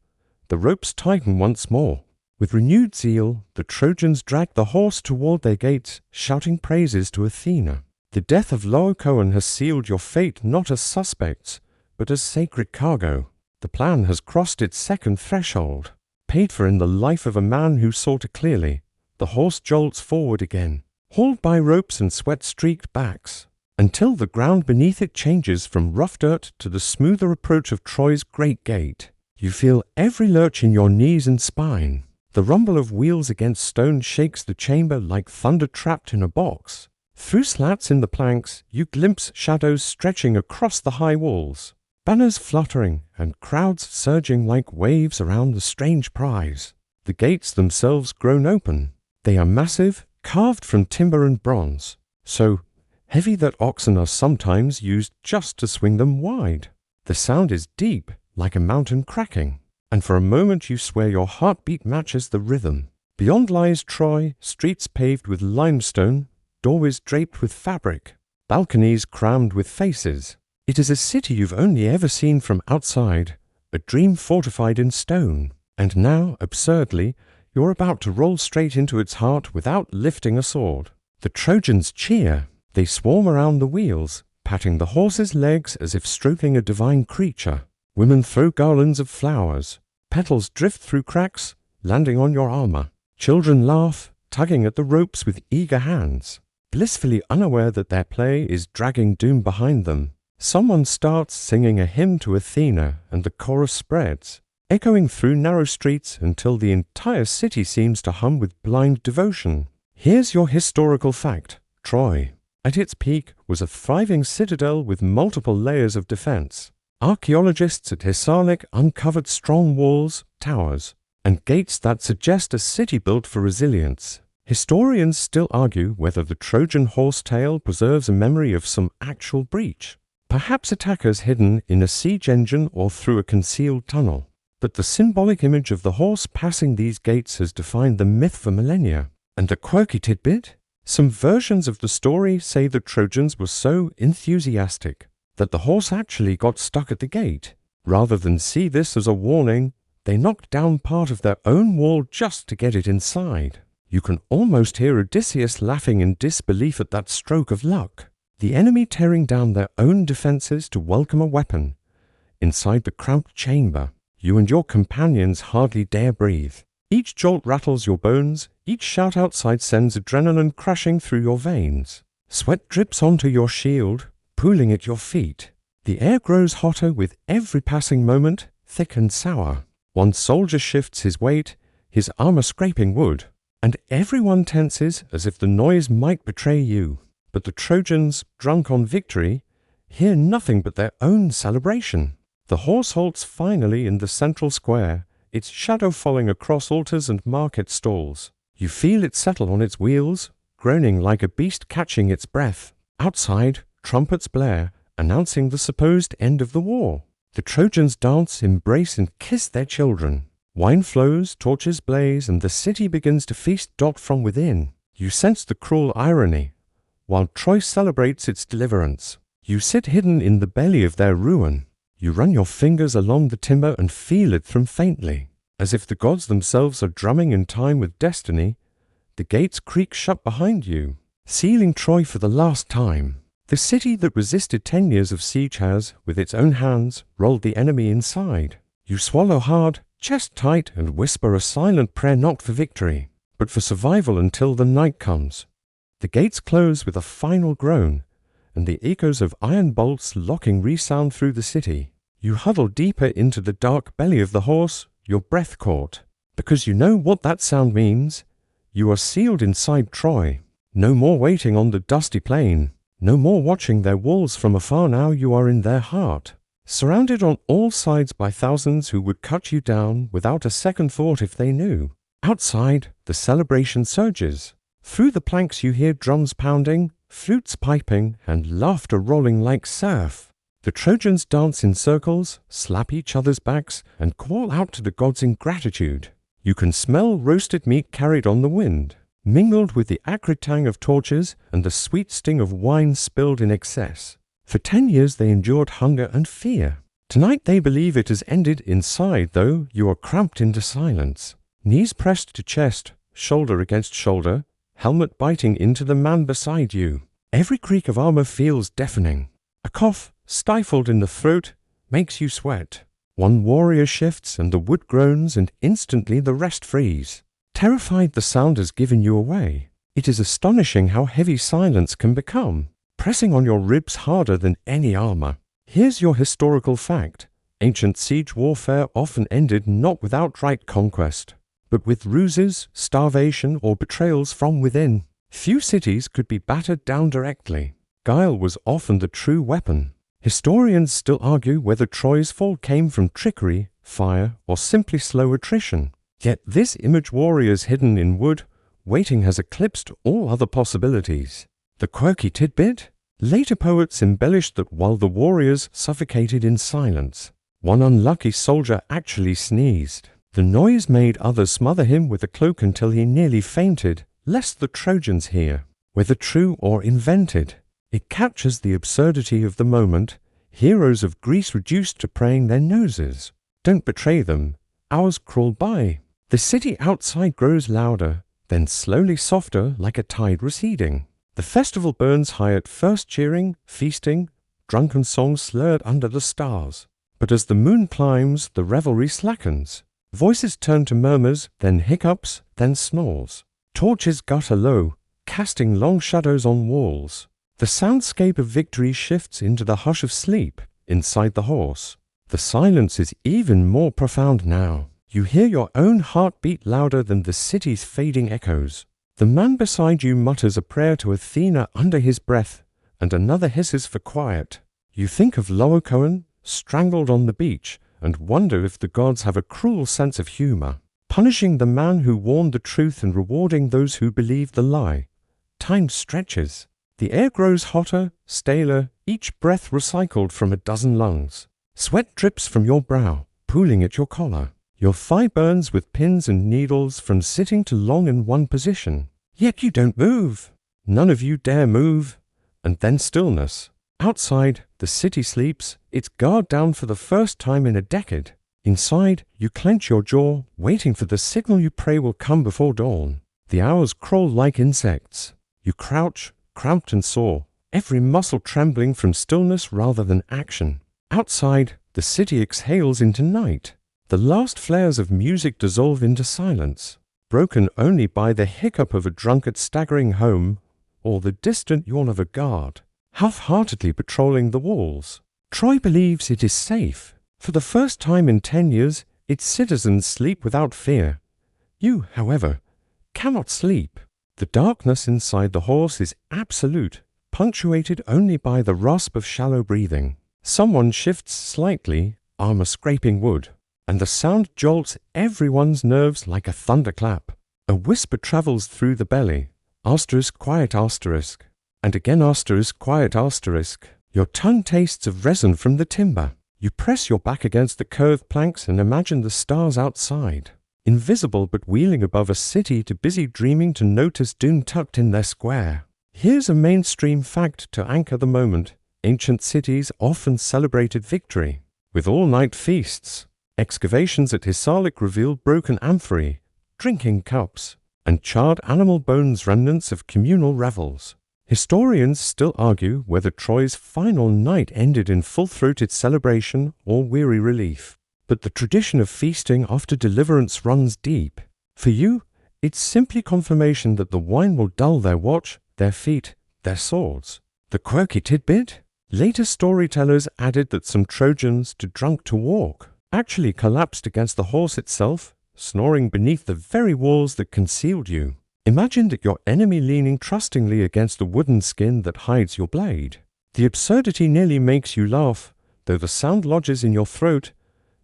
The ropes tighten once more. With renewed zeal, the Trojans drag the horse toward their gates, shouting praises to Athena. The death of Laocoon has sealed your fate not as suspects, but as sacred cargo. The plan has crossed its second threshold, paid for in the life of a man who saw too clearly. The horse jolts forward again, hauled by ropes and sweat-streaked backs, until the ground beneath it changes from rough dirt to the smoother approach of Troy's great gate. You feel every lurch in your knees and spine. The rumble of wheels against stone shakes the chamber like thunder trapped in a box. Through slats in the planks, you glimpse shadows stretching across the high walls, banners fluttering and crowds surging like waves around the strange prize. The gates themselves groan open. They are massive, carved from timber and bronze, so heavy that oxen are sometimes used just to swing them wide. The sound is deep, like a mountain cracking, and for a moment you swear your heartbeat matches the rhythm. Beyond lies Troy, streets paved with limestone, doorways draped with fabric, balconies crammed with faces. It is a city you've only ever seen from outside, a dream fortified in stone. And now, absurdly, you're about to roll straight into its heart without lifting a sword. The Trojans cheer. They swarm around the wheels, patting the horses' legs as if stroking a divine creature. Women throw garlands of flowers. Petals drift through cracks, landing on your armor. Children laugh, tugging at the ropes with eager hands, blissfully unaware that their play is dragging doom behind them. Someone starts singing a hymn to Athena, and the chorus spreads, echoing through narrow streets until the entire city seems to hum with blind devotion. Here's your historical fact. Troy, at its peak, was a thriving citadel with multiple layers of defense. Archaeologists at Hisarlik uncovered strong walls, towers, and gates that suggest a city built for resilience. Historians still argue whether the Trojan horse tale preserves a memory of some actual breach, perhaps attackers hidden in a siege engine or through a concealed tunnel. But the symbolic image of the horse passing these gates has defined the myth for millennia. And a quirky tidbit? Some versions of the story say the Trojans were so enthusiastic that the horse actually got stuck at the gate. Rather than see this as a warning, they knocked down part of their own wall just to get it inside. You can almost hear Odysseus laughing in disbelief at that stroke of luck. The enemy tearing down their own defenses to welcome a weapon. Inside the cramped chamber, you and your companions hardly dare breathe. Each jolt rattles your bones, each shout outside sends adrenaline crashing through your veins. Sweat drips onto your shield, pooling at your feet. The air grows hotter with every passing moment, thick and sour. One soldier shifts his weight, his armor scraping wood, and everyone tenses as if the noise might betray you. But the Trojans, drunk on victory, hear nothing but their own celebration. The horse halts finally in the central square, its shadow falling across altars and market stalls. You feel it settle on its wheels, groaning like a beast catching its breath. Outside, trumpets blare, announcing the supposed end of the war. The Trojans dance, embrace, and kiss their children. Wine flows, torches blaze, and the city begins to feast. From within, you sense the cruel irony. While Troy celebrates its deliverance, you sit hidden in the belly of their ruin. You run your fingers along the timber and feel it thrum faintly. As if the gods themselves are drumming in time with destiny, the gates creak shut behind you, sealing Troy for the last time. The city that resisted 10 years of siege has, with its own hands, rolled the enemy inside. You swallow hard, chest tight, and whisper a silent prayer not for victory, but for survival until the night comes. The gates close with a final groan, and the echoes of iron bolts locking resound through the city. You huddle deeper into the dark belly of the horse, your breath caught, because you know what that sound means. You are sealed inside Troy. No more waiting on the dusty plain. No more watching their walls from afar. Now you are in their heart, surrounded on all sides by thousands who would cut you down without a second thought if they knew. Outside, the celebration surges. Through the planks you hear drums pounding, flutes piping, and laughter rolling like surf. The Trojans dance in circles, slap each other's backs, and call out to the gods in gratitude. You can smell roasted meat carried on the wind, mingled with the acrid tang of torches and the sweet sting of wine spilled in excess. For 10 years they endured hunger and fear. Tonight they believe it has ended. Inside, though, you are cramped into silence. Knees pressed to chest, shoulder against shoulder, helmet biting into the man beside you. Every creak of armor feels deafening. A cough, stifled in the throat, makes you sweat. One warrior shifts and the wood groans, and instantly the rest freeze. Terrified, the sound has given you away. It is astonishing how heavy silence can become, pressing on your ribs harder than any armor. Here's your historical fact. Ancient siege warfare often ended not with outright conquest, but with ruses, starvation, or betrayals from within. Few cities could be battered down directly. Guile was often the true weapon. Historians still argue whether Troy's fall came from trickery, fire, or simply slow attrition. Yet this image warriors hidden in wood, waiting has eclipsed all other possibilities. The quirky tidbit? Later poets embellished that while the warriors suffocated in silence, one unlucky soldier actually sneezed. The noise made others smother him with a cloak until he nearly fainted, lest the Trojans hear. Whether true or invented, it captures the absurdity of the moment, heroes of Greece reduced to praying their noses. Don't betray them. Hours crawl by. The city outside grows louder, then slowly softer like a tide receding. The festival burns high at first, cheering, feasting, drunken songs slurred under the stars. But as the moon climbs, the revelry slackens. Voices turn to murmurs, then hiccups, then snores. Torches gutter low, casting long shadows on walls. The soundscape of victory shifts into the hush of sleep inside the horse. The silence is even more profound now. You hear your own heart beat louder than the city's fading echoes. The man beside you mutters a prayer to Athena under his breath, and another hisses for quiet. You think of Laocoon, strangled on the beach, and wonder if the gods have a cruel sense of humor, punishing the man who warned the truth and rewarding those who believed the lie. Time stretches. The air grows hotter, staler, each breath recycled from a dozen lungs. Sweat drips from your brow, pooling at your collar. Your thigh burns with pins and needles from sitting too long in one position. Yet you don't move. None of you dare move. And then stillness. Outside, the city sleeps, its guard down for the first time in a decade. Inside, you clench your jaw, waiting for the signal you pray will come before dawn. The hours crawl like insects. You crouch, cramped and sore, every muscle trembling from stillness rather than action. Outside, the city exhales into night. The last flares of music dissolve into silence, broken only by the hiccup of a drunkard staggering home or the distant yawn of a guard, half-heartedly patrolling the walls. Troy believes it is safe. For the first time in 10 years, its citizens sleep without fear. You, however, cannot sleep. The darkness inside the horse is absolute, punctuated only by the rasp of shallow breathing. Someone shifts slightly, armor scraping wood, and the sound jolts everyone's nerves like a thunderclap. A whisper travels through the belly. Asterisk, quiet asterisk. And again asterisk, quiet asterisk. Your tongue tastes of resin from the timber. You press your back against the curved planks and imagine the stars outside, invisible but wheeling above a city too busy dreaming to notice doom tucked in their square. Here's a mainstream fact to anchor the moment. Ancient cities often celebrated victory with all-night feasts. Excavations at Hisarlik revealed broken amphorae, drinking cups, and charred animal bones, remnants of communal revels. Historians still argue whether Troy's final night ended in full-throated celebration or weary relief. But the tradition of feasting after deliverance runs deep. For you, it's simply confirmation that the wine will dull their watch, their feet, their swords. The quirky tidbit? Later storytellers added that some Trojans, too drunk to walk, actually collapsed against the horse itself, snoring beneath the very walls that concealed you. Imagine that your enemy leaning trustingly against the wooden skin that hides your blade. The absurdity nearly makes you laugh, though the sound lodges in your throat.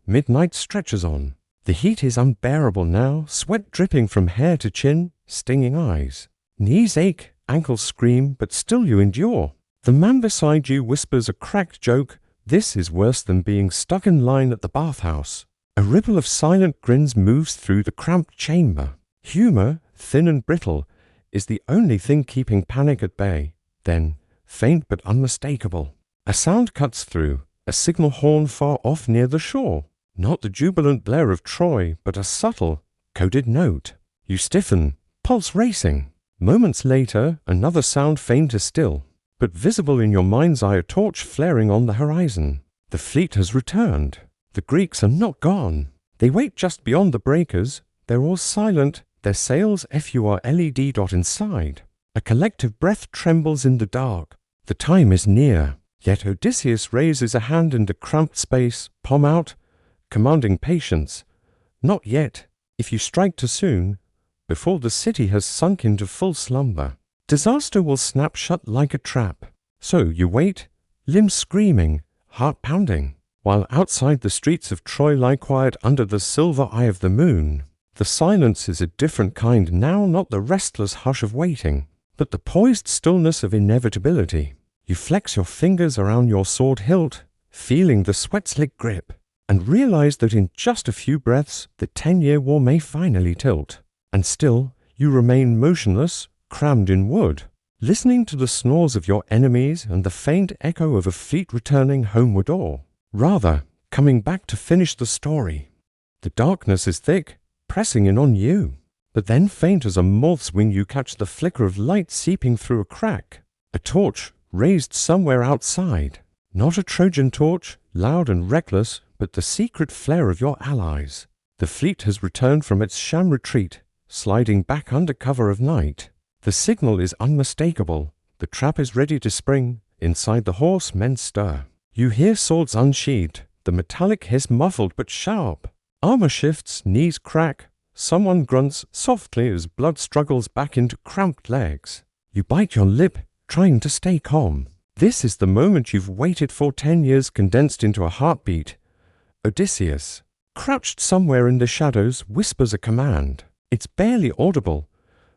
Midnight stretches on. The heat is unbearable now, sweat dripping from hair to chin, stinging eyes. Knees ache, ankles scream, but still you endure. The man beside you whispers a cracked joke. This is worse than being stuck in line at the bathhouse. A ripple of silent grins moves through the cramped chamber. Humor, thin and brittle, is the only thing keeping panic at bay. Then, faint but unmistakable, a sound cuts through, a signal horn far off near the shore. Not the jubilant blare of Troy, but a subtle, coded note. You stiffen, pulse racing. Moments later, another sound fainter still, but visible in your mind's eye, a torch flaring on the horizon. The fleet has returned. The Greeks are not gone. They wait just beyond the breakers. They're all silent, their sails FURLED inside. A collective breath trembles in the dark. The time is near. Yet Odysseus raises a hand into cramped space, palm out, commanding patience. Not yet. If you strike too soon, before the city has sunk into full slumber, disaster will snap shut like a trap. So you wait, limbs screaming, heart pounding, while outside the streets of Troy lie quiet under the silver eye of the moon. The silence is a different kind now, not the restless hush of waiting, but the poised stillness of inevitability. You flex your fingers around your sword hilt, feeling the sweat-slick grip, and realize that in just a few breaths the 10-year war may finally tilt. And still, you remain motionless, crammed in wood, listening to the snores of your enemies and the faint echo of a fleet returning homeward, or, rather, coming back to finish the story. The darkness is thick, pressing in on you, but then faint as a moth's wing you catch the flicker of light seeping through a crack. A torch raised somewhere outside. Not a Trojan torch, loud and reckless, but the secret flare of your allies. The fleet has returned from its sham retreat, sliding back under cover of night. The signal is unmistakable. The trap is ready to spring. Inside the horse, men stir. You hear swords unsheathed, the metallic hiss muffled but sharp. Armor shifts, knees crack. Someone grunts softly as blood struggles back into cramped legs. You bite your lip, trying to stay calm. This is the moment you've waited for, 10 years condensed into a heartbeat. Odysseus, crouched somewhere in the shadows, whispers a command. It's barely audible,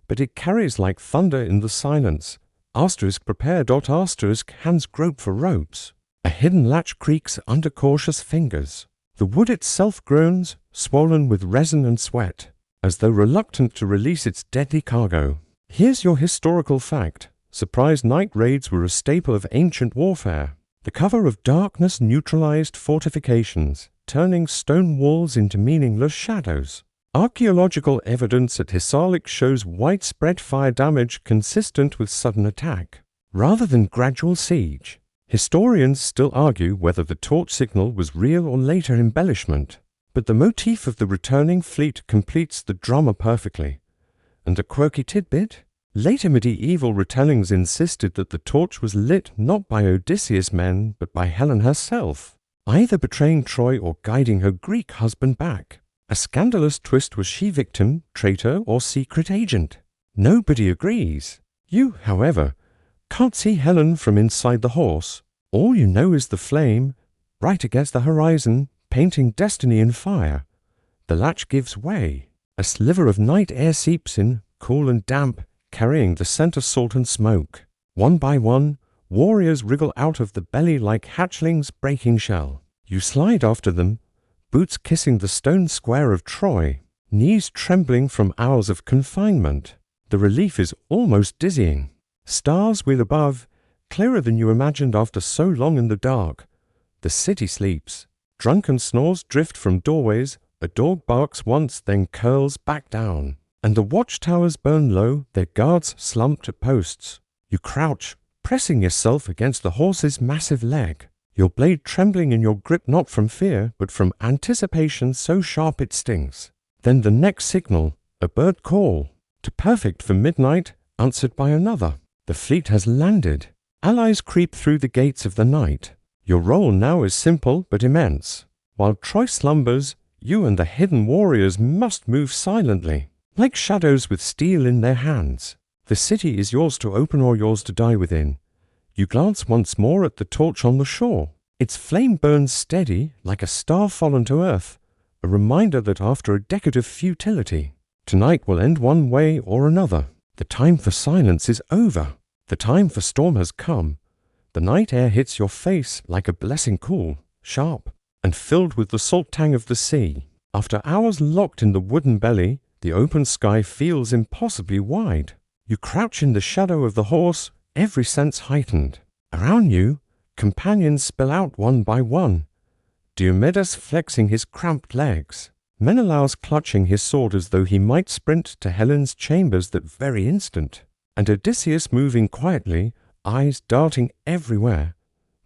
but it carries like thunder in the silence. Asterisk prepared. Asterisk hands grope for ropes. A hidden latch creaks under cautious fingers. The wood itself groans, swollen with resin and sweat, as though reluctant to release its deadly cargo. Here's your historical fact. Surprise night raids were a staple of ancient warfare. The cover of darkness neutralized fortifications, turning stone walls into meaningless shadows. Archaeological evidence at Hisarlik shows widespread fire damage consistent with sudden attack, rather than gradual siege. Historians still argue whether the torch signal was real or later embellishment, but the motif of the returning fleet completes the drama perfectly. And a quirky tidbit? Later medieval retellings insisted that the torch was lit not by Odysseus' men, but by Helen herself, either betraying Troy or guiding her Greek husband back. A scandalous twist. Was she victim, traitor, or secret agent? Nobody agrees. You, however, can't see Helen from inside the horse. All you know is the flame, bright against the horizon, painting destiny in fire. The latch gives way. A sliver of night air seeps in, cool and damp, carrying the scent of salt and smoke. One by one, warriors wriggle out of the belly like hatchlings breaking shell. You slide after them, boots kissing the stone square of Troy, knees trembling from hours of confinement. The relief is almost dizzying. Stars wheel above, clearer than you imagined after so long in the dark. The city sleeps. Drunken snores drift from doorways. A dog barks once, then curls back down. And the watchtowers burn low, their guards slumped at posts. You crouch, pressing yourself against the horse's massive leg, your blade trembling in your grip not from fear, but from anticipation so sharp it stings. Then the next signal, a bird call, to perfect for midnight, answered by another. The fleet has landed. Allies creep through the gates of the night. Your role now is simple but immense. While Troy slumbers, you and the hidden warriors must move silently, like shadows with steel in their hands. The city is yours to open or yours to die within. You glance once more at the torch on the shore. Its flame burns steady, like a star fallen to earth, a reminder that after a decade of futility, tonight will end one way or another. The time for silence is over. The time for storm has come. The night air hits your face like a blessing, cool, sharp, and filled with the salt tang of the sea. After hours locked in the wooden belly, the open sky feels impossibly wide. You crouch in the shadow of the horse, every sense heightened. Around you, companions spill out one by one. Diomedes flexing his cramped legs. Menelaus clutching his sword as though he might sprint to Helen's chambers that very instant. And Odysseus moving quietly, eyes darting everywhere.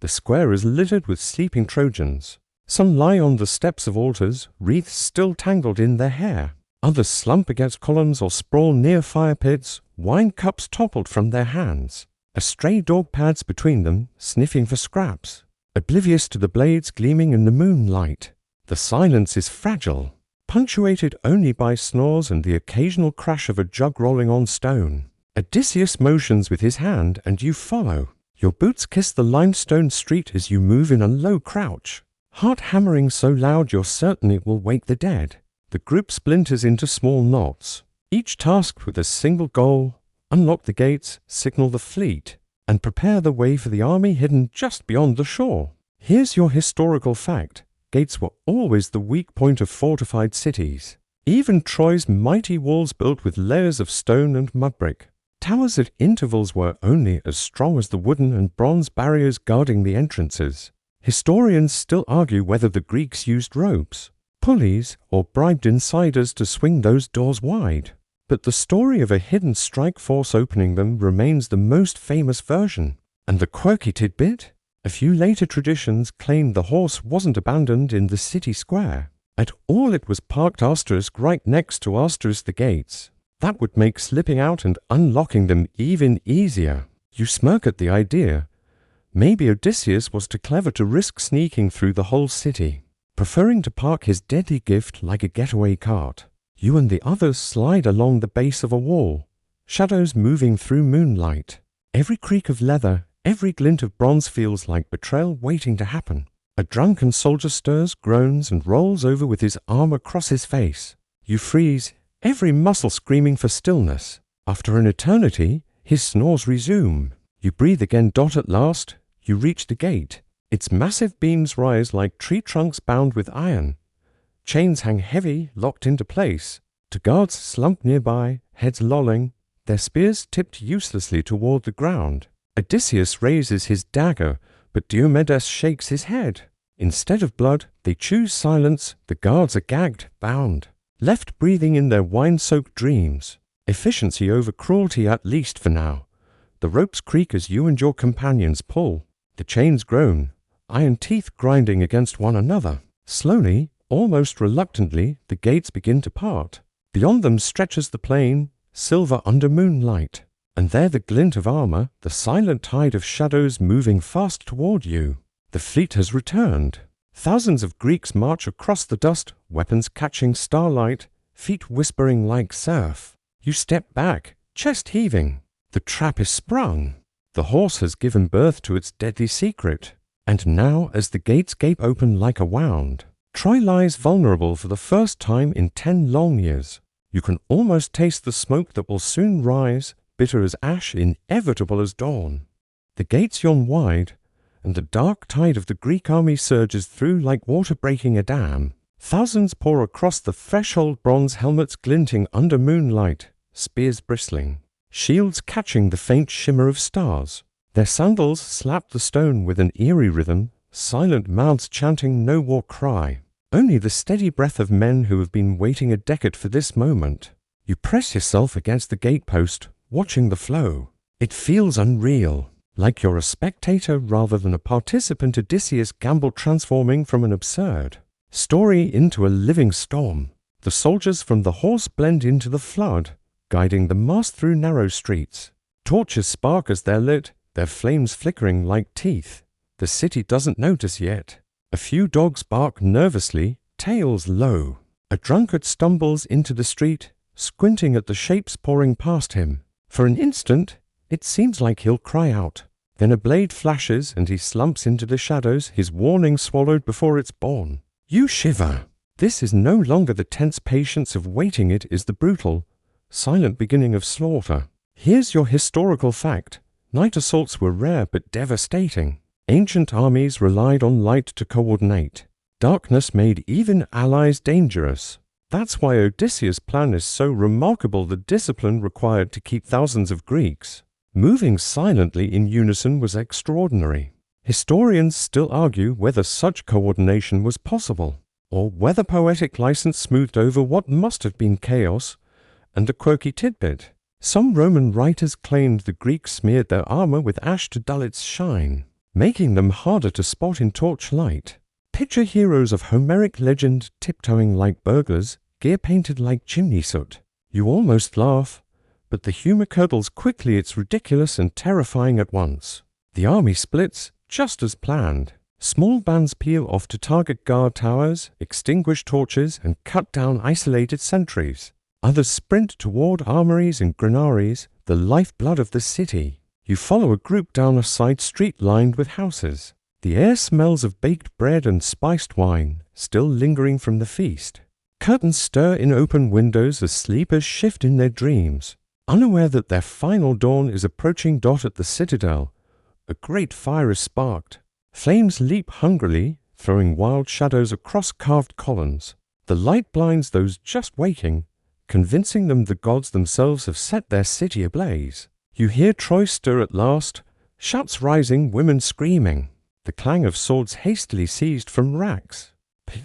The square is littered with sleeping Trojans. Some lie on the steps of altars, wreaths still tangled in their hair. Others slump against columns or sprawl near fire pits, wine cups toppled from their hands. A stray dog pads between them, sniffing for scraps, oblivious to the blades gleaming in the moonlight. The silence is fragile, punctuated only by snores and the occasional crash of a jug rolling on stone. Odysseus motions with his hand, and you follow. Your boots kiss the limestone street as you move in a low crouch, heart hammering so loud you're certain it will wake the dead. the group splinters into small knots, each tasked with a single goal: unlock the gates, signal the fleet, and prepare the way for the army hidden just beyond the shore. Here's your historical fact. Gates were always the weak point of fortified cities. Even Troy's mighty walls built with layers of stone and mud brick. Towers at intervals were only as strong as the wooden and bronze barriers guarding the entrances. Historians still argue whether the Greeks used ropes, pulleys, or bribed insiders to swing those doors wide. But the story of a hidden strike force opening them remains the most famous version. And the quirky tidbit? A few later traditions claimed the horse wasn't abandoned in the city square. At all, it was parked asterisk right next to asterisk the gates. That would make slipping out and unlocking them even easier. You smirk at the idea. Maybe Odysseus was too clever to risk sneaking through the whole city, preferring to park his deadly gift like a getaway cart. You and the others slide along the base of a wall, shadows moving through moonlight. Every creak of leather, every glint of bronze feels like betrayal waiting to happen. A drunken soldier stirs, groans, and rolls over with his arm across his face. You freeze, every muscle screaming for stillness. After an eternity, his snores resume. You breathe again. At last, you reach the gate. Its massive beams rise like tree trunks bound with iron. Chains hang heavy, locked into place. The guards slump nearby, heads lolling, their spears tipped uselessly toward the ground. Odysseus raises his dagger, but Diomedes shakes his head. Instead of blood, they choose silence. The guards are gagged, bound, left breathing in their wine-soaked dreams. Efficiency over cruelty, at least for now. The ropes creak as you and your companions pull. The chains groan, iron teeth grinding against one another. Slowly, almost reluctantly, the gates begin to part. Beyond them stretches the plain, silver under moonlight. And there the glint of armor, the silent tide of shadows moving fast toward you. The fleet has returned. Thousands of Greeks march across the dust, weapons catching starlight, feet whispering like surf. You step back, chest heaving. The trap is sprung. The horse has given birth to its deadly secret. And now, as the gates gape open like a wound, Troy lies vulnerable for the first time in 10 long years. You can almost taste the smoke that will soon rise, bitter as ash, inevitable as dawn. The gates yawn wide, and the dark tide of the Greek army surges through like water breaking a dam. Thousands pour across the threshold, bronze helmets glinting under moonlight, spears bristling, shields catching the faint shimmer of stars. Their sandals slap the stone with an eerie rhythm, silent mouths chanting no war cry. Only the steady breath of men who have been waiting a decade for this moment. You press yourself against the gatepost, watching the flow. It feels unreal, like you're a spectator rather than a participant. Odysseus gambled, transforming from an absurd story into a living storm. The soldiers from the horse blend into the flood, guiding the mast through narrow streets. Torches spark as they're lit, their flames flickering like teeth. The city doesn't notice yet. A few dogs bark nervously, tails low. A drunkard stumbles into the street, squinting at the shapes pouring past him. For an instant, it seems like he'll cry out. Then a blade flashes and he slumps into the shadows, his warning swallowed before it's born. You shiver. This is no longer the tense patience of waiting, it is the brutal, silent beginning of slaughter. Here's your historical fact. Night assaults were rare but devastating. Ancient armies relied on light to coordinate. Darkness made even allies dangerous. That's why Odysseus' plan is so remarkable. The discipline required to keep thousands of Greeks moving silently in unison was extraordinary. Historians still argue whether such coordination was possible, or whether poetic license smoothed over what must have been chaos. And a quirky tidbit: some Roman writers claimed the Greeks smeared their armor with ash to dull its shine, making them harder to spot in torchlight. Picture heroes of Homeric legend tiptoeing like burglars, gear painted like chimney soot. You almost laugh, but the humor curdles quickly. It's ridiculous and terrifying at once. The army splits, just as planned. Small bands peel off to target guard towers, extinguish torches, and cut down isolated sentries. Others sprint toward armories and granaries, the lifeblood of the city. You follow a group down a side street lined with houses. The air smells of baked bread and spiced wine, still lingering from the feast. Curtains stir in open windows as sleepers shift in their dreams, unaware that their final dawn is approaching. At the citadel, a great fire is sparked. Flames leap hungrily, throwing wild shadows across carved columns. The light blinds those just waking, convincing them the gods themselves have set their city ablaze. You hear Troy stir at last, shouts rising, women screaming, the clang of swords hastily seized from racks.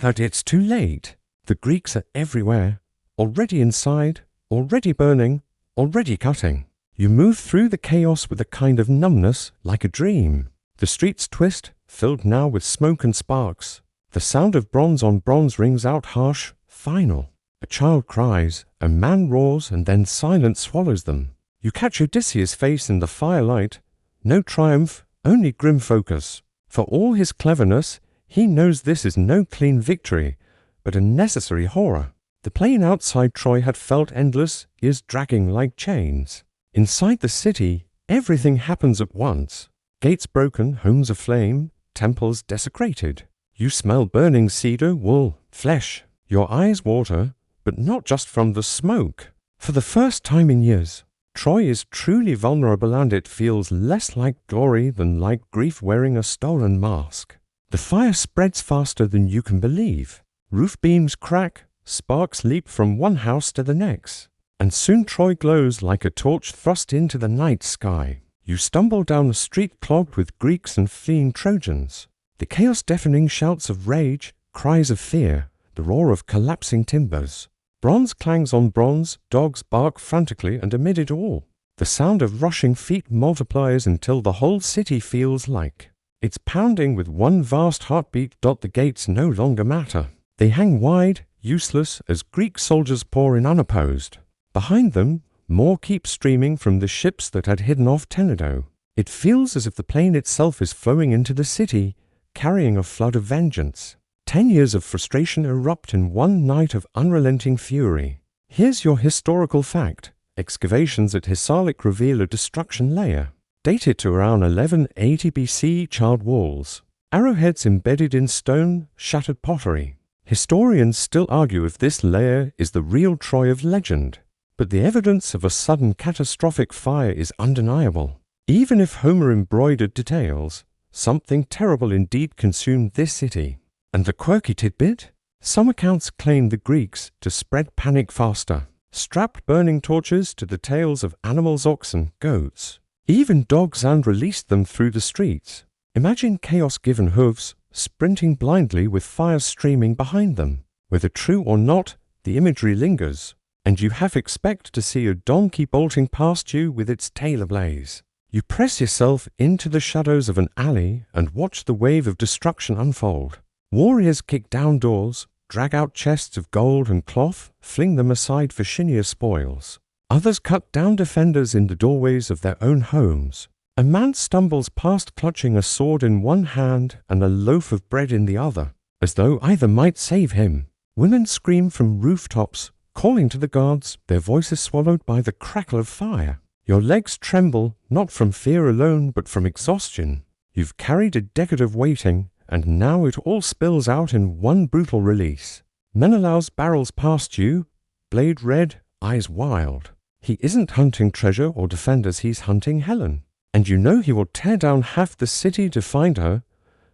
But it's too late. The Greeks are everywhere, already inside, already burning, already cutting. You move through the chaos with a kind of numbness, like a dream. The streets twist, filled now with smoke and sparks. The sound of bronze on bronze rings out harsh, final. A child cries, a man roars, and then silence swallows them. You catch Odysseus' face in the firelight. No triumph, only grim focus. For all his cleverness, he knows this is no clean victory, but a necessary horror. The plain outside Troy had felt endless, years dragging like chains. Inside the city, everything happens at once. Gates broken, homes aflame, temples desecrated. You smell burning cedar, wool, flesh. Your eyes water, but not just from the smoke. For the first time in years, Troy is truly vulnerable, and it feels less like glory than like grief wearing a stolen mask. The fire spreads faster than you can believe. Roof beams crack, sparks leap from one house to the next, and soon Troy glows like a torch thrust into the night sky. You stumble down a street clogged with Greeks and fleeing Trojans. The chaos-deafening shouts of rage, cries of fear, the roar of collapsing timbers. Bronze clangs on bronze, dogs bark frantically, and amid it all, the sound of rushing feet multiplies until the whole city feels like it's pounding with one vast heartbeat. The gates no longer matter. They hang wide, useless, as Greek soldiers pour in unopposed. Behind them, more keep streaming from the ships that had hidden off Tenedo. It feels as if the plain itself is flowing into the city, carrying a flood of vengeance. 10 years of frustration erupt in one night of unrelenting fury. Here's your historical fact. Excavations at Hisarlik reveal a destruction layer, dated to around 1180 BC. Charred walls, arrowheads embedded in stone, shattered pottery. Historians still argue if this layer is the real Troy of legend, but the evidence of a sudden catastrophic fire is undeniable. Even if Homer embroidered details, something terrible indeed consumed this city. And the quirky tidbit? Some accounts claim the Greeks to spread panic faster, strapped burning torches to the tails of animals, oxen, goats, even dogs, and released them through the streets. Imagine chaos given hooves, sprinting blindly with fire streaming behind them. Whether true or not, the imagery lingers, and you half expect to see a donkey bolting past you with its tail ablaze. You press yourself into the shadows of an alley and watch the wave of destruction unfold. Warriors kick down doors, drag out chests of gold and cloth, fling them aside for shinier spoils. Others cut down defenders in the doorways of their own homes. A man stumbles past clutching a sword in one hand and a loaf of bread in the other, as though either might save him. Women scream from rooftops, calling to the guards, their voices swallowed by the crackle of fire. Your legs tremble, not from fear alone, but from exhaustion. You've carried a decade of waiting, and now it all spills out in one brutal release. Menelaus barrels past you, blade red, eyes wild. He isn't hunting treasure or defenders, he's hunting Helen. And you know he will tear down half the city to find her.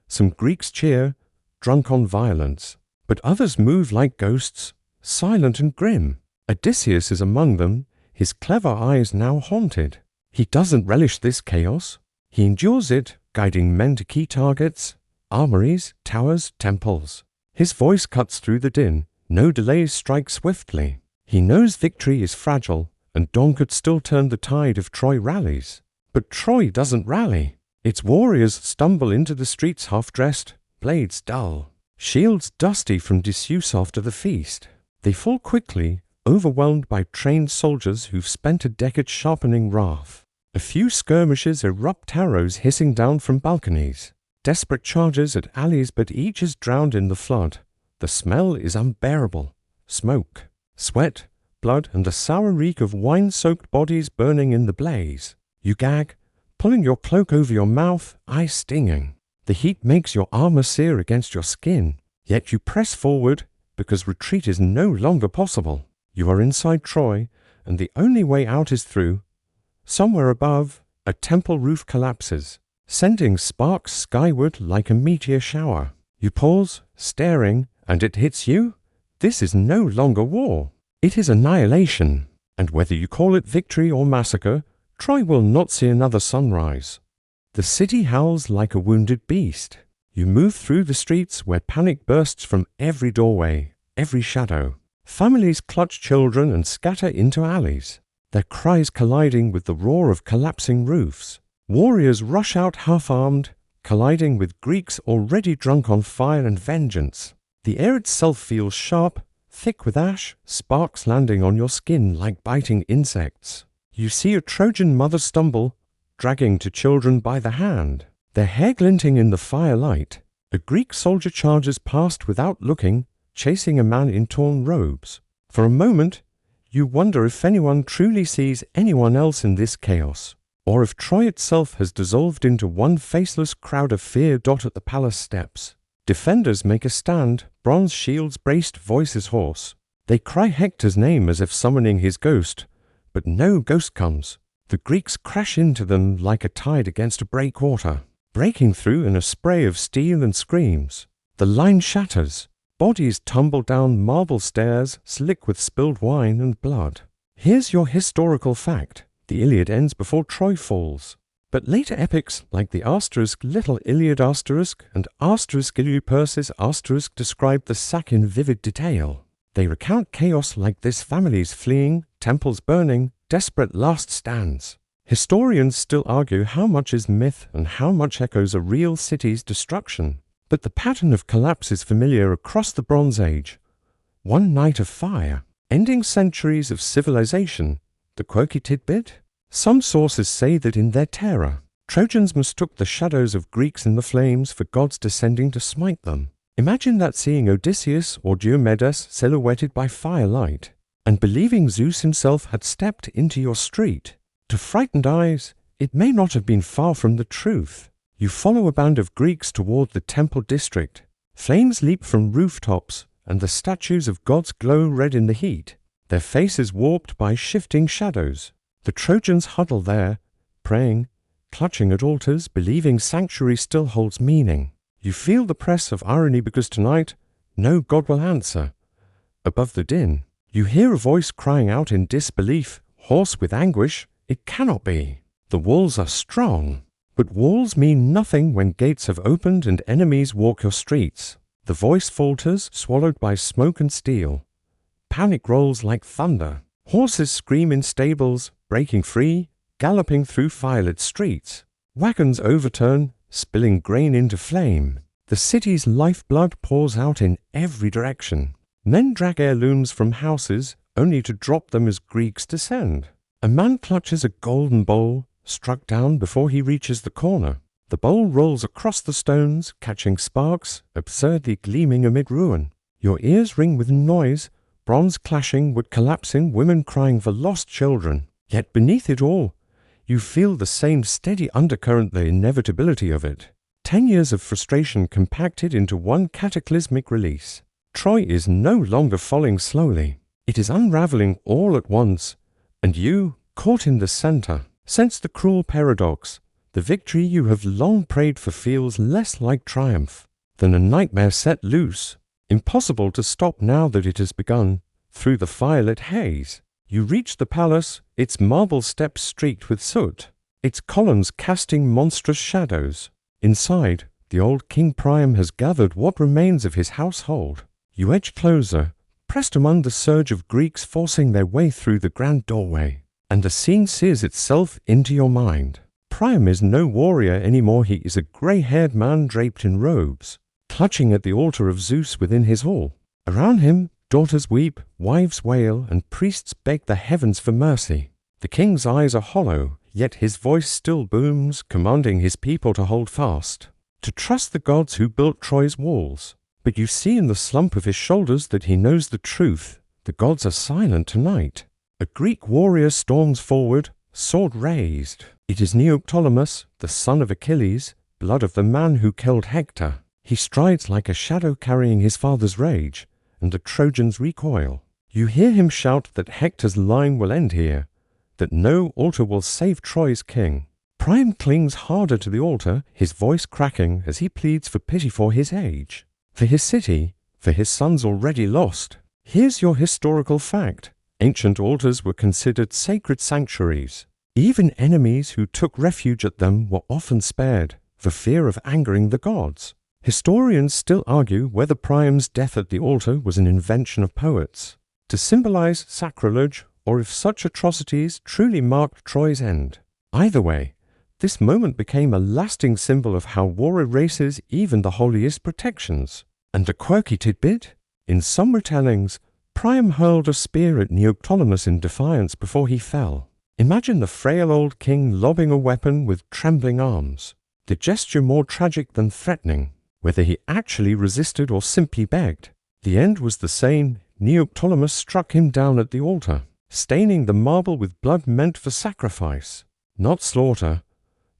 Some Greeks cheer, drunk on violence, but others move like ghosts, silent and grim. Odysseus is among them, his clever eyes now haunted. He doesn't relish this chaos. He endures it, guiding men to key targets, armories, towers, temples. His voice cuts through the din. No delays strike swiftly. He knows victory is fragile, and dawn could still turn the tide if Troy rallies. But Troy doesn't rally. Its warriors stumble into the streets half-dressed, blades dull, shields dusty from disuse after the feast. They fall quickly, overwhelmed by trained soldiers who've spent a decade sharpening wrath. A few skirmishes erupt, arrows hissing down from balconies. Desperate charges at alleys, but each is drowned in the flood. The smell is unbearable. Smoke, sweat, blood, and the sour reek of wine-soaked bodies burning in the blaze. You gag, pulling your cloak over your mouth, eyes stinging. The heat makes your armor sear against your skin. Yet you press forward, because retreat is no longer possible. You are inside Troy, and the only way out is through. Somewhere above, a temple roof collapses, sending sparks skyward like a meteor shower. You pause, staring, and it hits you. This is no longer war. It is annihilation, and whether you call it victory or massacre, Troy will not see another sunrise. The city howls like a wounded beast. You move through the streets where panic bursts from every doorway, every shadow. Families clutch children and scatter into alleys, their cries colliding with the roar of collapsing roofs. Warriors rush out half-armed, colliding with Greeks already drunk on fire and vengeance. The air itself feels sharp, thick with ash, sparks landing on your skin like biting insects. You see a Trojan mother stumble, dragging two children by the hand, their hair glinting in the firelight. A Greek soldier charges past without looking, chasing a man in torn robes. For a moment, you wonder if anyone truly sees anyone else in this chaos, or if Troy itself has dissolved into one faceless crowd of fear dot at the palace steps. Defenders make a stand, bronze shields braced, voices hoarse. They cry Hector's name as if summoning his ghost, but no ghost comes. The Greeks crash into them like a tide against a breakwater, breaking through in a spray of steel and screams. The line shatters. Bodies tumble down marble stairs, slick with spilled wine and blood. Here's your historical fact. The Iliad ends before Troy falls. But later epics like the asterisk Little Iliad asterisk and asterisk Iliupersis asterisk describe the sack in vivid detail. They recount chaos like this: families fleeing, temples burning, desperate last stands. Historians still argue how much is myth and how much echoes a real city's destruction. But the pattern of collapse is familiar across the Bronze Age. One night of fire, ending centuries of civilization. The quirky tidbit? Some sources say that in their terror, Trojans mistook the shadows of Greeks in the flames for gods descending to smite them. Imagine that, seeing Odysseus or Diomedes silhouetted by firelight, and believing Zeus himself had stepped into your street. To frightened eyes, it may not have been far from the truth. You follow a band of Greeks toward the temple district. Flames leap from rooftops, and the statues of gods glow red in the heat, their faces warped by shifting shadows. The Trojans huddle there, praying, clutching at altars, believing sanctuary still holds meaning. You feel the press of irony because tonight, no god will answer. Above the din, you hear a voice crying out in disbelief, hoarse with anguish, "It cannot be. The walls are strong." But walls mean nothing when gates have opened and enemies walk your streets. The voice falters, swallowed by smoke and steel. Panic rolls like thunder. Horses scream in stables, breaking free, galloping through firelit streets. Wagons overturn, spilling grain into flame. The city's lifeblood pours out in every direction. Men drag heirlooms from houses, only to drop them as Greeks descend. A man clutches a golden bowl, struck down before he reaches the corner. The bowl rolls across the stones, catching sparks, absurdly gleaming amid ruin. Your ears ring with noise, bronze clashing, wood collapsing, women crying for lost children. Yet beneath it all, you feel the same steady undercurrent, the inevitability of it. 10 years of frustration compacted into one cataclysmic release. Troy is no longer falling slowly. It is unraveling all at once, and you, caught in the center, sense the cruel paradox. The victory you have long prayed for feels less like triumph than a nightmare set loose. Impossible to stop now that it has begun. Through the firelit haze, you reach the palace, its marble steps streaked with soot, its columns casting monstrous shadows. Inside, the old King Priam has gathered what remains of his household. You edge closer, pressed among the surge of Greeks forcing their way through the grand doorway, and the scene sears itself into your mind. Priam is no warrior anymore. He is a grey-haired man draped in robes, clutching at the altar of Zeus within his hall. Around him, daughters weep, wives wail, and priests beg the heavens for mercy. The king's eyes are hollow, yet his voice still booms, commanding his people to hold fast, to trust the gods who built Troy's walls. But you see in the slump of his shoulders that he knows the truth. The gods are silent tonight. A Greek warrior storms forward, sword raised. It is Neoptolemus, the son of Achilles, blood of the man who killed Hector. He strides like a shadow carrying his father's rage, and the Trojans recoil. You hear him shout that Hector's line will end here, that no altar will save Troy's king. Priam clings harder to the altar, his voice cracking as he pleads for pity for his age, for his city, for his sons already lost. Here's your historical fact. Ancient altars were considered sacred sanctuaries. Even enemies who took refuge at them were often spared, for fear of angering the gods. Historians still argue whether Priam's death at the altar was an invention of poets, to symbolize sacrilege, or if such atrocities truly marked Troy's end. Either way, this moment became a lasting symbol of how war erases even the holiest protections. And a quirky tidbit? In some retellings, Priam hurled a spear at Neoptolemus in defiance before he fell. Imagine the frail old king lobbing a weapon with trembling arms, the gesture more tragic than threatening. Whether he actually resisted or simply begged, the end was the same. Neoptolemus struck him down at the altar, staining the marble with blood meant for sacrifice, not slaughter.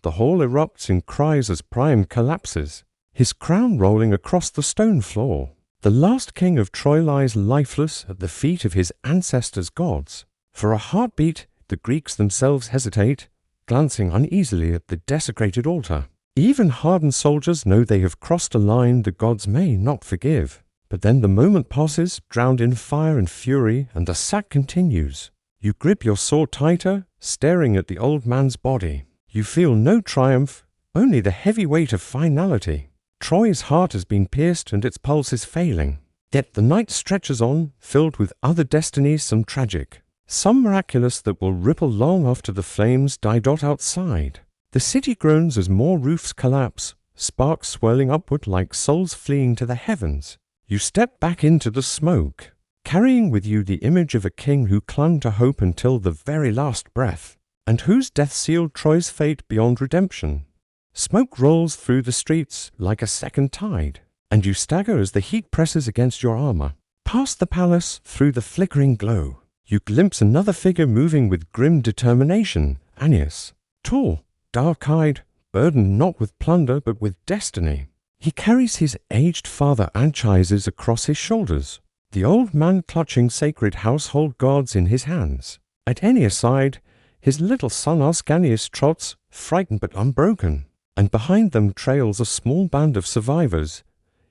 The hall erupts in cries as Priam collapses, his crown rolling across the stone floor. The last king of Troy lies lifeless at the feet of his ancestors' gods. For a heartbeat, the Greeks themselves hesitate, glancing uneasily at the desecrated altar. Even hardened soldiers know they have crossed a line the gods may not forgive. But then the moment passes, drowned in fire and fury, and the sack continues. You grip your sword tighter, staring at the old man's body. You feel no triumph, only the heavy weight of finality. Troy's heart has been pierced and its pulse is failing. Yet the night stretches on, filled with other destinies, some tragic, some miraculous that will ripple long after the flames die outside. The city groans as more roofs collapse, sparks swirling upward like souls fleeing to the heavens. You step back into the smoke, carrying with you the image of a king who clung to hope until the very last breath, and whose death sealed Troy's fate beyond redemption. Smoke rolls through the streets like a second tide, and you stagger as the heat presses against your armor. Past the palace, through the flickering glow, you glimpse another figure moving with grim determination, Aeneas. Tall, dark-eyed, burdened not with plunder but with destiny. He carries his aged father Anchises across his shoulders, the old man clutching sacred household gods in his hands. At Aeneas' side, his little son Ascanius trots, frightened but unbroken, and behind them trails a small band of survivors.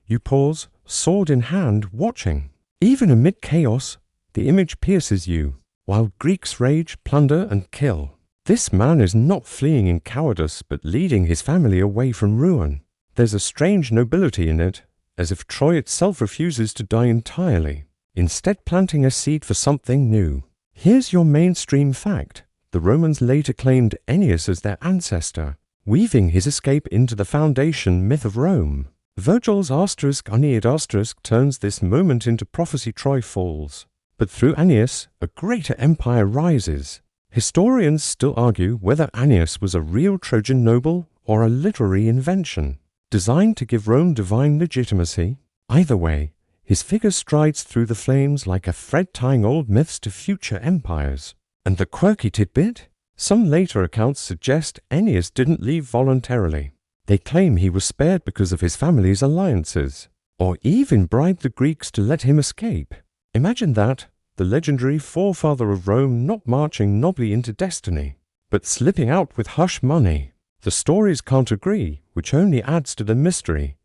You pause, sword in hand, watching. Even amid chaos, the image pierces you, while Greeks rage, plunder, and kill. This man is not fleeing in cowardice, but leading his family away from ruin. There's a strange nobility in it, as if Troy itself refuses to die entirely, instead planting a seed for something new. Here's your mainstream fact. The Romans later claimed Aeneas as their ancestor, weaving his escape into the foundation myth of Rome. Virgil's *Aeneid* turns this moment into prophecy. Troy falls, but through Aeneas, a greater empire rises. Historians still argue whether Aeneas was a real Trojan noble or a literary invention, designed to give Rome divine legitimacy. Either way, his figure strides through the flames like a thread tying old myths to future empires. And the quirky tidbit? Some later accounts suggest Aeneas didn't leave voluntarily. They claim he was spared because of his family's alliances, or even bribed the Greeks to let him escape. Imagine that, the legendary forefather of Rome not marching nobly into destiny, but slipping out with hush money. The stories can't agree, which only adds to the mystery.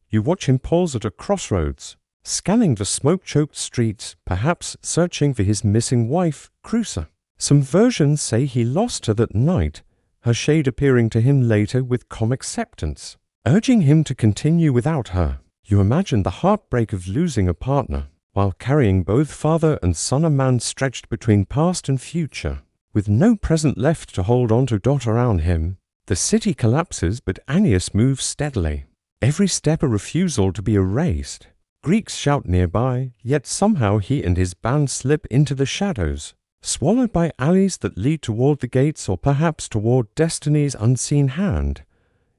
You watch him pause at a crossroads, scanning the smoke-choked streets, perhaps searching for his missing wife, Creusa. Some versions say he lost her that night, her shade appearing to him later with calm acceptance, urging him to continue without her. You imagine the heartbreak of losing a partner, while carrying both father and son, a man stretched between past and future, with no present left to hold on to. Around him, the city collapses, but Aeneas moves steadily, every step a refusal to be erased. Greeks shout nearby, yet somehow he and his band slip into the shadows, swallowed by alleys that lead toward the gates or perhaps toward destiny's unseen hand.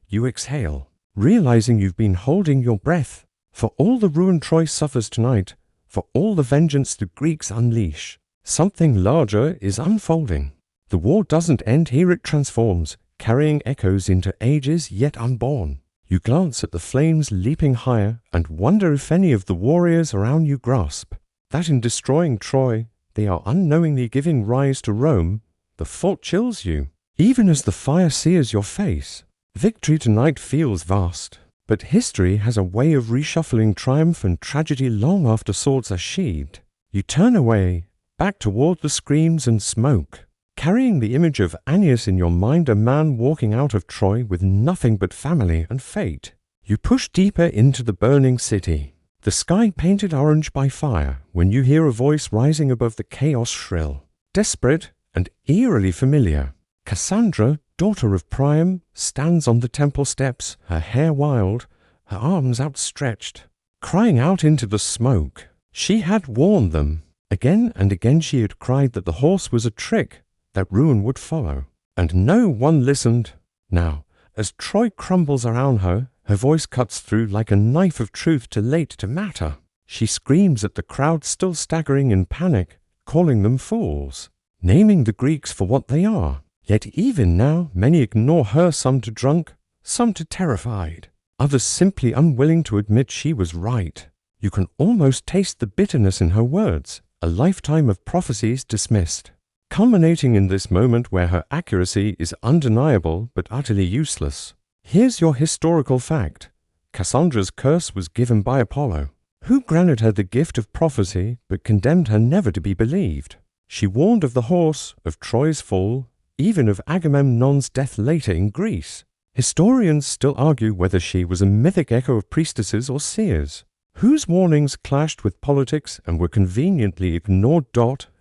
You exhale, realizing you've been holding your breath. For all the ruin Troy suffers tonight, for all the vengeance the Greeks unleash, something larger is unfolding. The war doesn't end here, it transforms, carrying echoes into ages yet unborn. You glance at the flames leaping higher and wonder if any of the warriors around you grasp that in destroying Troy, they are unknowingly giving rise to Rome. The thought chills you, even as the fire sears your face. Victory tonight feels vast, but history has a way of reshuffling triumph and tragedy long after swords are sheathed. You turn away, back toward the screams and smoke, carrying the image of Aeneas in your mind, a man walking out of Troy with nothing but family and fate. You push deeper into the burning city, the sky painted orange by fire, when you hear a voice rising above the chaos shrill, desperate and eerily familiar. Cassandra, daughter of Priam, stands on the temple steps, her hair wild, her arms outstretched, crying out into the smoke. She had warned them. Again and again she had cried that the horse was a trick, that ruin would follow. And no one listened. Now, as Troy crumbles around her, her voice cuts through like a knife of truth too late to matter. She screams at the crowd still staggering in panic, calling them fools, naming the Greeks for what they are. Yet even now, many ignore her, some too drunk, some too terrified, others simply unwilling to admit she was right. You can almost taste the bitterness in her words, a lifetime of prophecies dismissed, culminating in this moment where her accuracy is undeniable but utterly useless. Here's your historical fact. Cassandra's curse was given by Apollo, who granted her the gift of prophecy but condemned her never to be believed. She warned of the horse, of Troy's fall, even of Agamemnon's death later in Greece. Historians still argue whether she was a mythic echo of priestesses or seers, whose warnings clashed with politics and were conveniently ignored.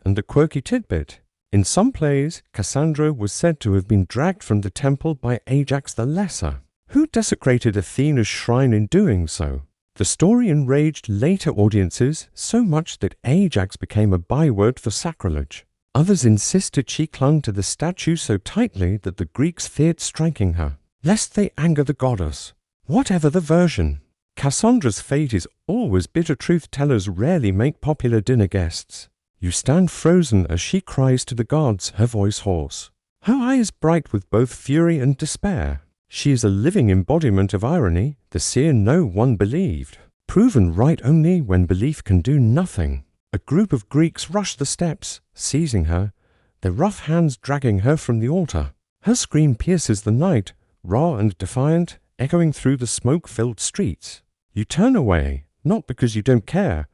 And the quirky tidbit. In some plays, Cassandra was said to have been dragged from the temple by Ajax the Lesser, who desecrated Athena's shrine in doing so. The story enraged later audiences so much that Ajax became a byword for sacrilege. Others insisted she clung to the statue so tightly that the Greeks feared striking her, lest they anger the goddess. Whatever the version, Cassandra's fate is always bitter. Truth-tellers rarely make popular dinner guests. You stand frozen as she cries to the gods, her voice hoarse, her eyes bright with both fury and despair. She is a living embodiment of irony, the seer no one believed, proven right only when belief can do nothing. A group of Greeks rush the steps, seizing her, their rough hands dragging her from the altar. Her scream pierces the night, raw and defiant, echoing through the smoke-filled streets. You turn away, not because you don't care,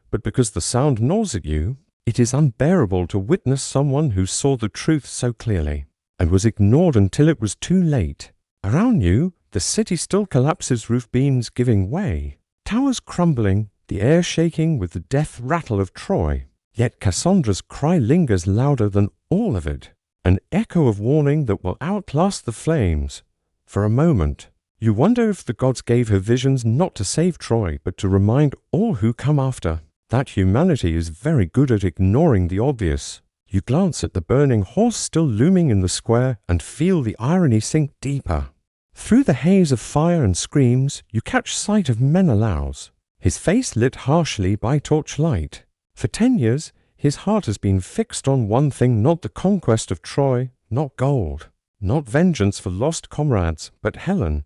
but because the sound gnaws at you. It is unbearable to witness someone who saw the truth so clearly, and was ignored until it was too late. Around you, the city still collapses, roof beams giving way, towers crumbling, the air shaking with the death rattle of Troy. Yet Cassandra's cry lingers louder than all of it, an echo of warning that will outlast the flames. For a moment, you wonder if the gods gave her visions not to save Troy, but to remind all who come after that humanity is very good at ignoring the obvious. You glance at the burning horse still looming in the square and feel the irony sink deeper. Through the haze of fire and screams, you catch sight of Menelaus, his face lit harshly by torchlight. For 10 years, his heart has been fixed on one thing, not the conquest of Troy, not gold, not vengeance for lost comrades, but Helen,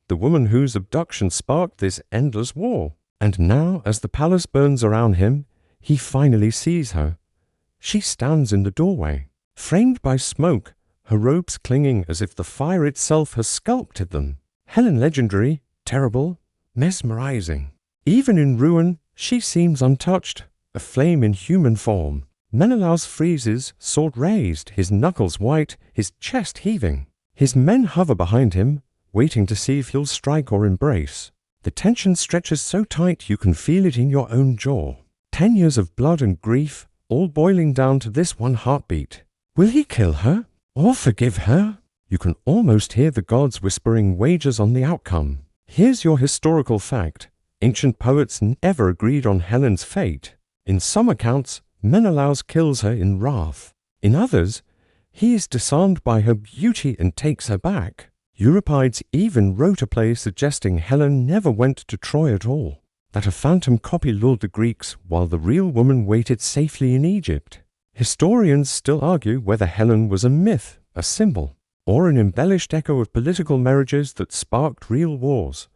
the woman whose abduction sparked this endless war. And now, as the palace burns around him, he finally sees her. She stands in the doorway, framed by smoke, her robes clinging as if the fire itself has sculpted them. Helen legendary, terrible, mesmerizing. Even in ruin, she seems untouched, a flame in human form. Menelaus freezes, sword raised, his knuckles white, his chest heaving. His men hover behind him, waiting to see if he'll strike or embrace. The tension stretches so tight you can feel it in your own jaw. 10 years of blood and grief, all boiling down to this one heartbeat. Will he kill her? Or forgive her? You can almost hear the gods whispering wagers on the outcome. Here's your historical fact. Ancient poets never agreed on Helen's fate. In some accounts, Menelaus kills her in wrath. In others, he is disarmed by her beauty and takes her back. Euripides even wrote a play suggesting Helen never went to Troy at all, that a phantom copy lured the Greeks while the real woman waited safely in Egypt. Historians still argue whether Helen was a myth, a symbol, or an embellished echo of political marriages that sparked real wars.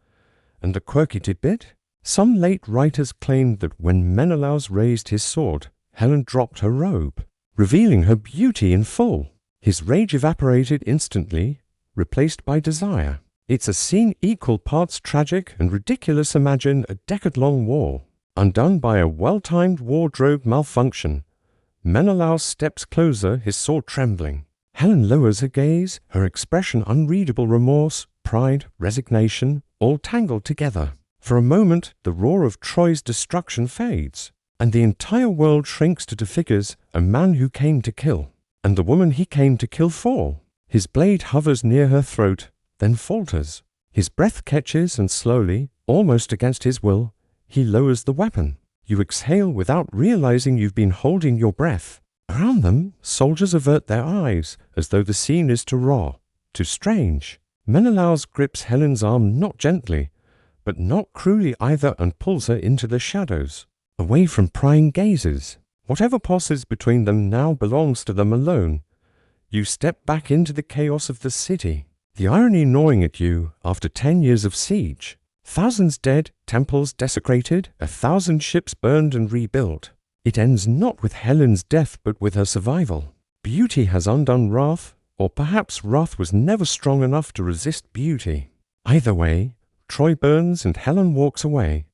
And the quirky tidbit? Some late writers claimed that when Menelaus raised his sword, Helen dropped her robe, revealing her beauty in full. His rage evaporated instantly, replaced by desire. It's a scene equal parts tragic and ridiculous. Imagine a decade-long war, undone by a well-timed wardrobe malfunction. Menelaus steps closer, his sword trembling. Helen lowers her gaze, her expression unreadable: remorse, pride, resignation, all tangled together. For a moment, the roar of Troy's destruction fades, and the entire world shrinks to two figures: a man who came to kill, and the woman he came to kill for. His blade hovers near her throat, then falters. His breath catches, and slowly, almost against his will, he lowers the weapon. You exhale without realizing you've been holding your breath. Around them, soldiers avert their eyes, as though the scene is too raw, too strange. Menelaus grips Helen's arm not gently, but not cruelly either, and pulls her into the shadows, away from prying gazes. Whatever passes between them now belongs to them alone. You step back into the chaos of the city, the irony gnawing at you after 10 years of siege. Thousands dead, temples desecrated, 1,000 ships burned and rebuilt. It ends not with Helen's death, but with her survival. Beauty has undone wrath, or perhaps wrath was never strong enough to resist beauty. Either way, Troy burns and Helen walks away.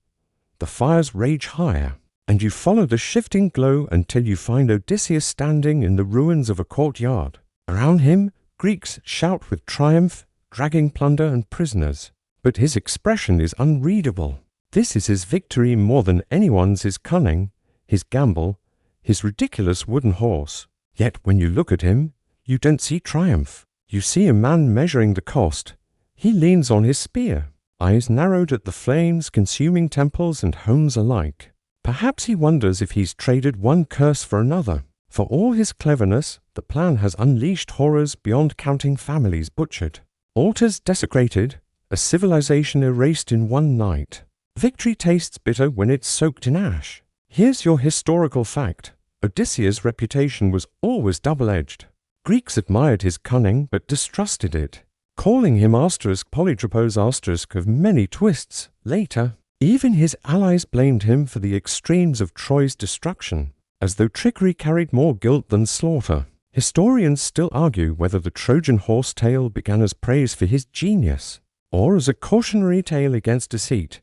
The fires rage higher, and you follow the shifting glow until you find Odysseus standing in the ruins of a courtyard. Around him, Greeks shout with triumph, dragging plunder and prisoners. But his expression is unreadable. This is his victory more than anyone's: his cunning, his gamble, his ridiculous wooden horse. Yet when you look at him, you don't see triumph. You see a man measuring the cost. He leans on his spear, eyes narrowed at the flames consuming temples and homes alike. Perhaps he wonders if he's traded one curse for another. For all his cleverness, the plan has unleashed horrors beyond counting: families butchered, altars desecrated, a civilization erased in one night. Victory tastes bitter when it's soaked in ash. Here's your historical fact. Odysseus' reputation was always double-edged. Greeks admired his cunning but distrusted it, calling him *Polytropos of many twists. Later, even his allies blamed him for the extremes of Troy's destruction, as though trickery carried more guilt than slaughter. Historians still argue whether the Trojan horse tale began as praise for his genius, or as a cautionary tale against deceit.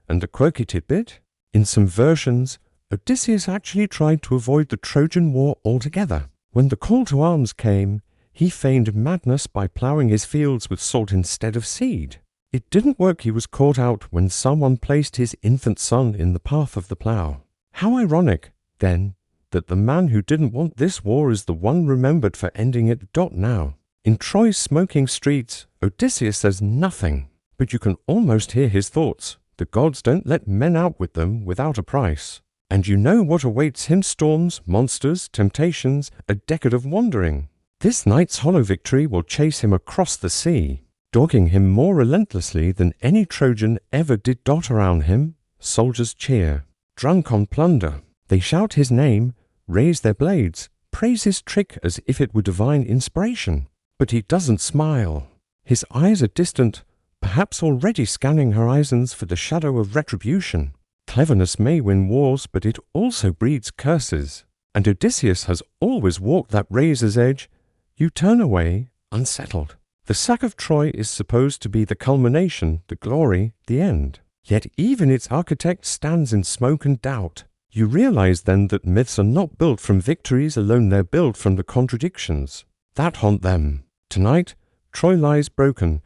And the quirky tidbit? In some versions, Odysseus actually tried to avoid the Trojan War altogether. When the call to arms came, he feigned madness by ploughing his fields with salt instead of seed. It didn't work. He was caught out when someone placed his infant son in the path of the plough. How ironic, then, that the man who didn't want this war is the one remembered for ending it. Now, in Troy's smoking streets, Odysseus says nothing, but you can almost hear his thoughts. The gods don't let men out with them without a price. And you know what awaits him: storms, monsters, temptations, a decade of wandering. This night's hollow victory will chase him across the sea, dogging him more relentlessly than any Trojan ever did. Around him, soldiers cheer, drunk on plunder. They shout his name, raise their blades, praise his trick as if it were divine inspiration. But he doesn't smile. His eyes are distant, perhaps already scanning horizons for the shadow of retribution. Cleverness may win wars, but it also breeds curses. And Odysseus has always walked that razor's edge. You turn away, unsettled. The sack of Troy is supposed to be the culmination, the glory, the end. Yet even its architect stands in smoke and doubt. You realize then that myths are not built from victories alone, they're built from the contradictions that haunt them. Tonight, Troy lies broken,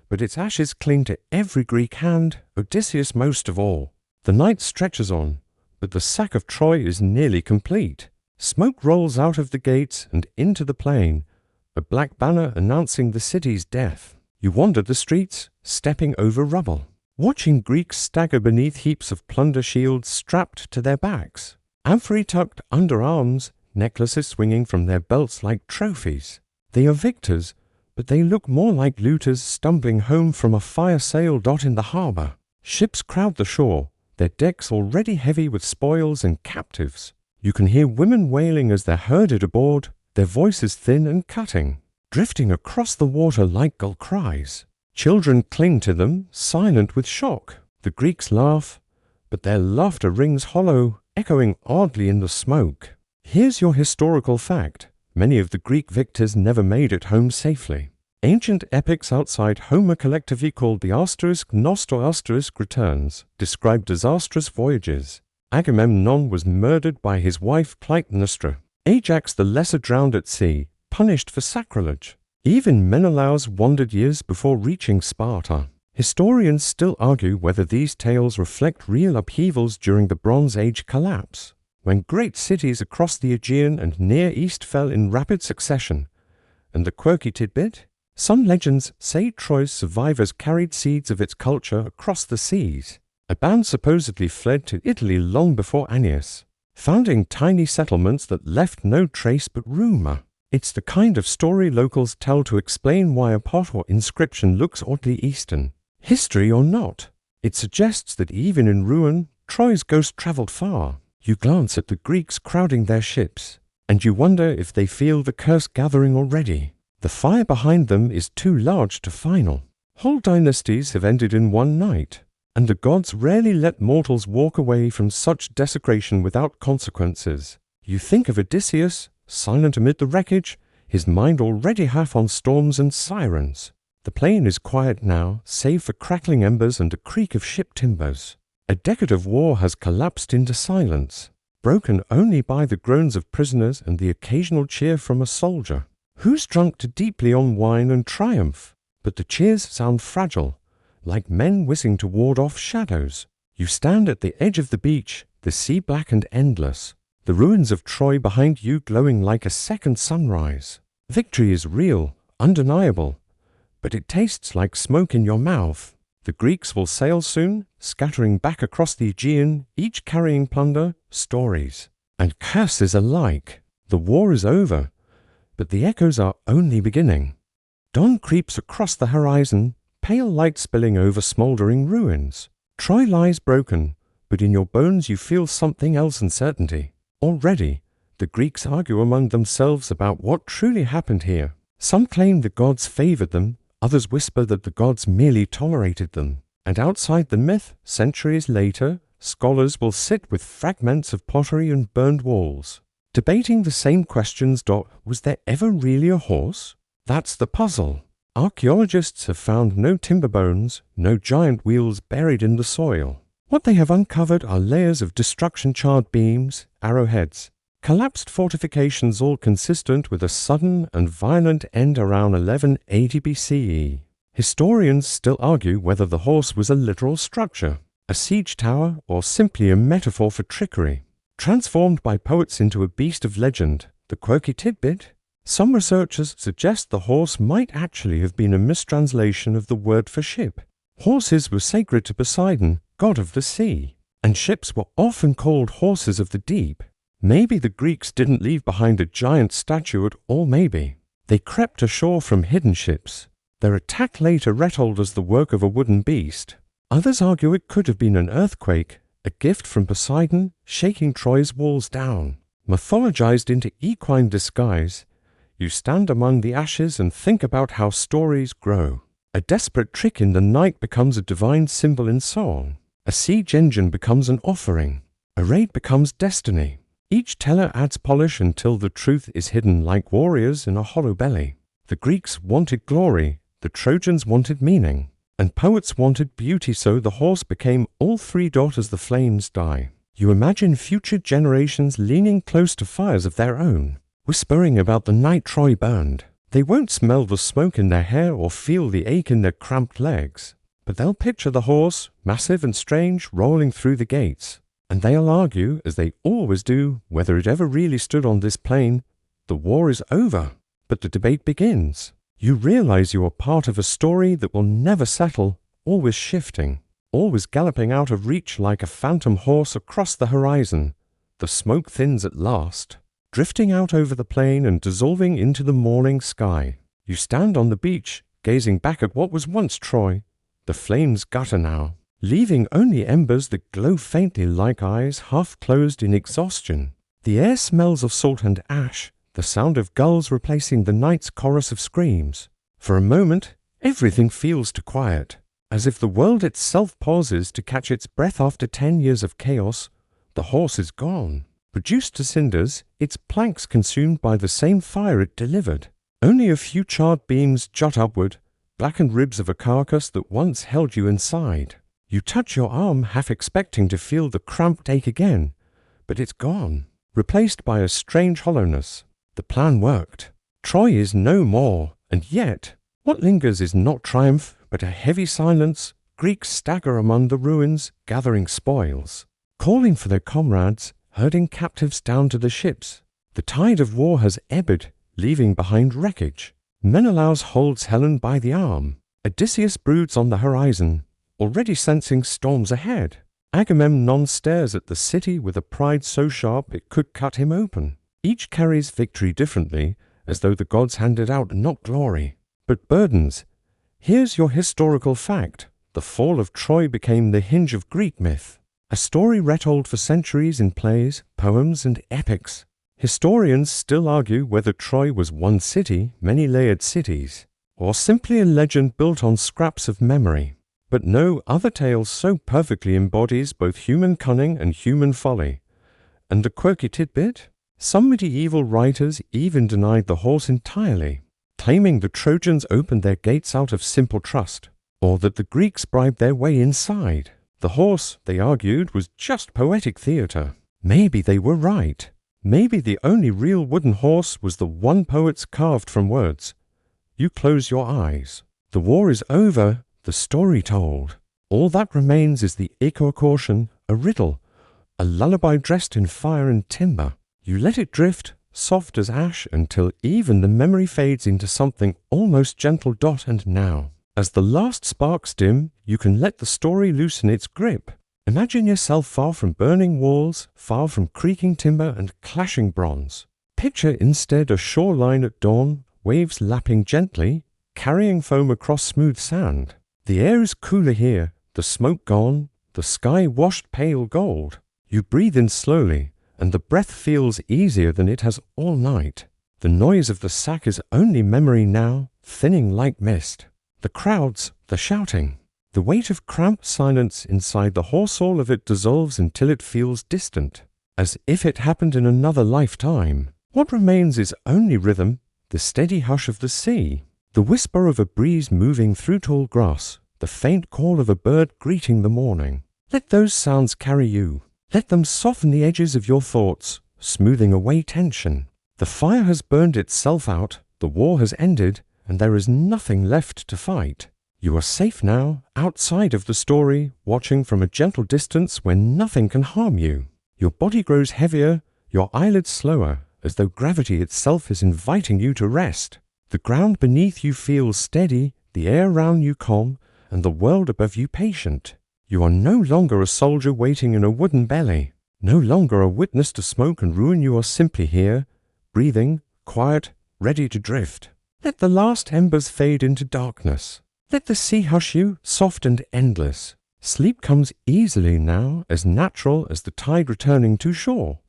but its ashes cling to every Greek hand, Odysseus most of all. The night stretches on, but the sack of Troy is nearly complete. Smoke rolls out of the gates and into the plain, a black banner announcing the city's death. You wander the streets, stepping over rubble, watching Greeks stagger beneath heaps of plunder, shields strapped to their backs, amphorae tucked under arms, necklaces swinging from their belts like trophies. They are victors, but they look more like looters stumbling home from a fire sale. In the harbor, ships crowd the shore, their decks already heavy with spoils and captives. You can hear women wailing as they're herded aboard, their voices thin and cutting. drifting across the water like gull cries. Children cling to them, silent with shock. The Greeks laugh, but their laughter rings hollow, echoing oddly in the smoke. Here's your historical fact. Many of the Greek victors never made it home safely. Ancient epics outside Homer collectively called the Nost or returns describe disastrous voyages. Agamemnon was murdered by his wife Clytemnestra. Ajax the Lesser drowned at sea, punished for sacrilege. Even Menelaus wandered years before reaching Sparta. Historians still argue whether these tales reflect real upheavals during the Bronze Age collapse, when great cities across the Aegean and Near East fell in rapid succession. And the quirky tidbit? Some legends say Troy's survivors carried seeds of its culture across the seas. A band supposedly fled to Italy long before Aeneas, founding tiny settlements that left no trace but rumor. It's the kind of story locals tell to explain why a pot or inscription looks oddly Eastern. History or not, it suggests that even in ruin, Troy's ghost traveled far. You glance at the Greeks crowding their ships, and you wonder if they feel the curse gathering already. The fire behind them is too large to final. Whole dynasties have ended in one night, and the gods rarely let mortals walk away from such desecration without consequences. You think of Odysseus, silent amid the wreckage, his mind already half on storms and sirens. The plain is quiet now, save for crackling embers and a creak of ship timbers. A decade of war has collapsed into silence, broken only by the groans of prisoners and the occasional cheer from a soldier. Who's drunk too deeply on wine and triumph? But the cheers sound fragile, like men wishing to ward off shadows. You stand at the edge of the beach, the sea black and endless, the ruins of Troy behind you glowing like a second sunrise. Victory is real, undeniable, but it tastes like smoke in your mouth. The Greeks will sail soon, scattering back across the Aegean, each carrying plunder, stories, and curses alike. The war is over, but the echoes are only beginning. Dawn creeps across the horizon, pale light spilling over smoldering ruins. Troy lies broken, but in your bones you feel something else uncertainty. Already, the Greeks argue among themselves about what truly happened here. Some claim the gods favored them, others whisper that the gods merely tolerated them. And outside the myth, centuries later, scholars will sit with fragments of pottery and burned walls, debating the same questions. Was there ever really a horse? That's the puzzle. Archaeologists have found no timber bones, no giant wheels buried in the soil. What they have uncovered are layers of destruction-charred beams, arrowheads, collapsed fortifications, all consistent with a sudden and violent end around 1180 BCE. Historians still argue whether the horse was a literal structure, a siege tower, or simply a metaphor for trickery, transformed by poets into a beast of legend. The quirky tidbit? Some researchers suggest the horse might actually have been a mistranslation of the word for ship. Horses were sacred to Poseidon, god of the sea, and ships were often called horses of the deep. Maybe the Greeks didn't leave behind a giant statue at all. Maybe they crept ashore from hidden ships. Their attack later retold as the work of a wooden beast. Others argue it could have been an earthquake, a gift from Poseidon, shaking Troy's walls down. Mythologized into equine disguise, you stand among the ashes and think about how stories grow. A desperate trick in the night becomes a divine symbol in song. A siege engine becomes an offering. A raid becomes destiny. Each teller adds polish until the truth is hidden like warriors in a hollow belly. The Greeks wanted glory, the Trojans wanted meaning, and poets wanted beauty, so the horse became all three. As the flames die, you imagine future generations leaning close to fires of their own, whispering about the night Troy burned. They won't smell the smoke in their hair or feel the ache in their cramped legs, but they'll picture the horse, massive and strange, rolling through the gates. And they'll argue, as they always do, whether it ever really stood on this plain. The war is over, but the debate begins. You realize you are part of a story that will never settle, always shifting, always galloping out of reach like a phantom horse across the horizon. The smoke thins at last, drifting out over the plain and dissolving into the morning sky. You stand on the beach, gazing back at what was once Troy. The flames gutter now, leaving only embers that glow faintly like eyes half closed in exhaustion. The air smells of salt and ash, the sound of gulls replacing the night's chorus of screams. For a moment, everything feels too quiet, as if the world itself pauses to catch its breath after 10 years of chaos. The horse is gone. Reduced to cinders, its planks consumed by the same fire it delivered. Only a few charred beams jut upward, blackened ribs of a carcass that once held you inside. You touch your arm, half expecting to feel the cramped ache again, but it's gone, replaced by a strange hollowness. The plan worked. Troy is no more, and yet, what lingers is not triumph, but a heavy silence. Greeks stagger among the ruins, gathering spoils, calling for their comrades, herding captives down to the ships. The tide of war has ebbed, leaving behind wreckage. Menelaus holds Helen by the arm. Odysseus broods on the horizon, already sensing storms ahead. Agamemnon stares at the city with a pride so sharp it could cut him open. Each carries victory differently, as though the gods handed out not glory, but burdens. Here's your historical fact. The fall of Troy became the hinge of Greek myth, a story retold for centuries in plays, poems, and epics. Historians still argue whether Troy was one city, many layered cities, or simply a legend built on scraps of memory. But no other tale so perfectly embodies both human cunning and human folly. And the quirky tidbit? Some medieval writers even denied the horse entirely, claiming the Trojans opened their gates out of simple trust, or that the Greeks bribed their way inside. The horse, they argued, was just poetic theatre. Maybe they were right. Maybe the only real wooden horse was the one poets carved from words. You close your eyes. The war is over, the story told. All that remains is the echo caution, a riddle, a lullaby dressed in fire and timber. You let it drift, soft as ash, until even the memory fades into something almost gentle. And now, as the last sparks dim, you can let the story loosen its grip. Imagine yourself far from burning walls, far from creaking timber and clashing bronze. Picture instead a shoreline at dawn, waves lapping gently, carrying foam across smooth sand. The air is cooler here, the smoke gone, the sky washed pale gold. You breathe in slowly, and the breath feels easier than it has all night. The noise of the sack is only memory now, thinning like mist. The crowds, the shouting. The weight of cramped silence inside the horse, all of it dissolves until it feels distant, as if it happened in another lifetime. What remains is only rhythm, the steady hush of the sea, the whisper of a breeze moving through tall grass, the faint call of a bird greeting the morning. Let those sounds carry you. Let them soften the edges of your thoughts, smoothing away tension. The fire has burned itself out, the war has ended, and there is nothing left to fight. You are safe now, outside of the story, watching from a gentle distance where nothing can harm you. Your body grows heavier, your eyelids slower, as though gravity itself is inviting you to rest. The ground beneath you feels steady, the air around you calm, and the world above you patient. You are no longer a soldier waiting in a wooden belly, no longer a witness to smoke and ruin. You are simply here, breathing, quiet, ready to drift. Let the last embers fade into darkness. Let the sea hush you, soft and endless. Sleep comes easily now, as natural as the tide returning to shore.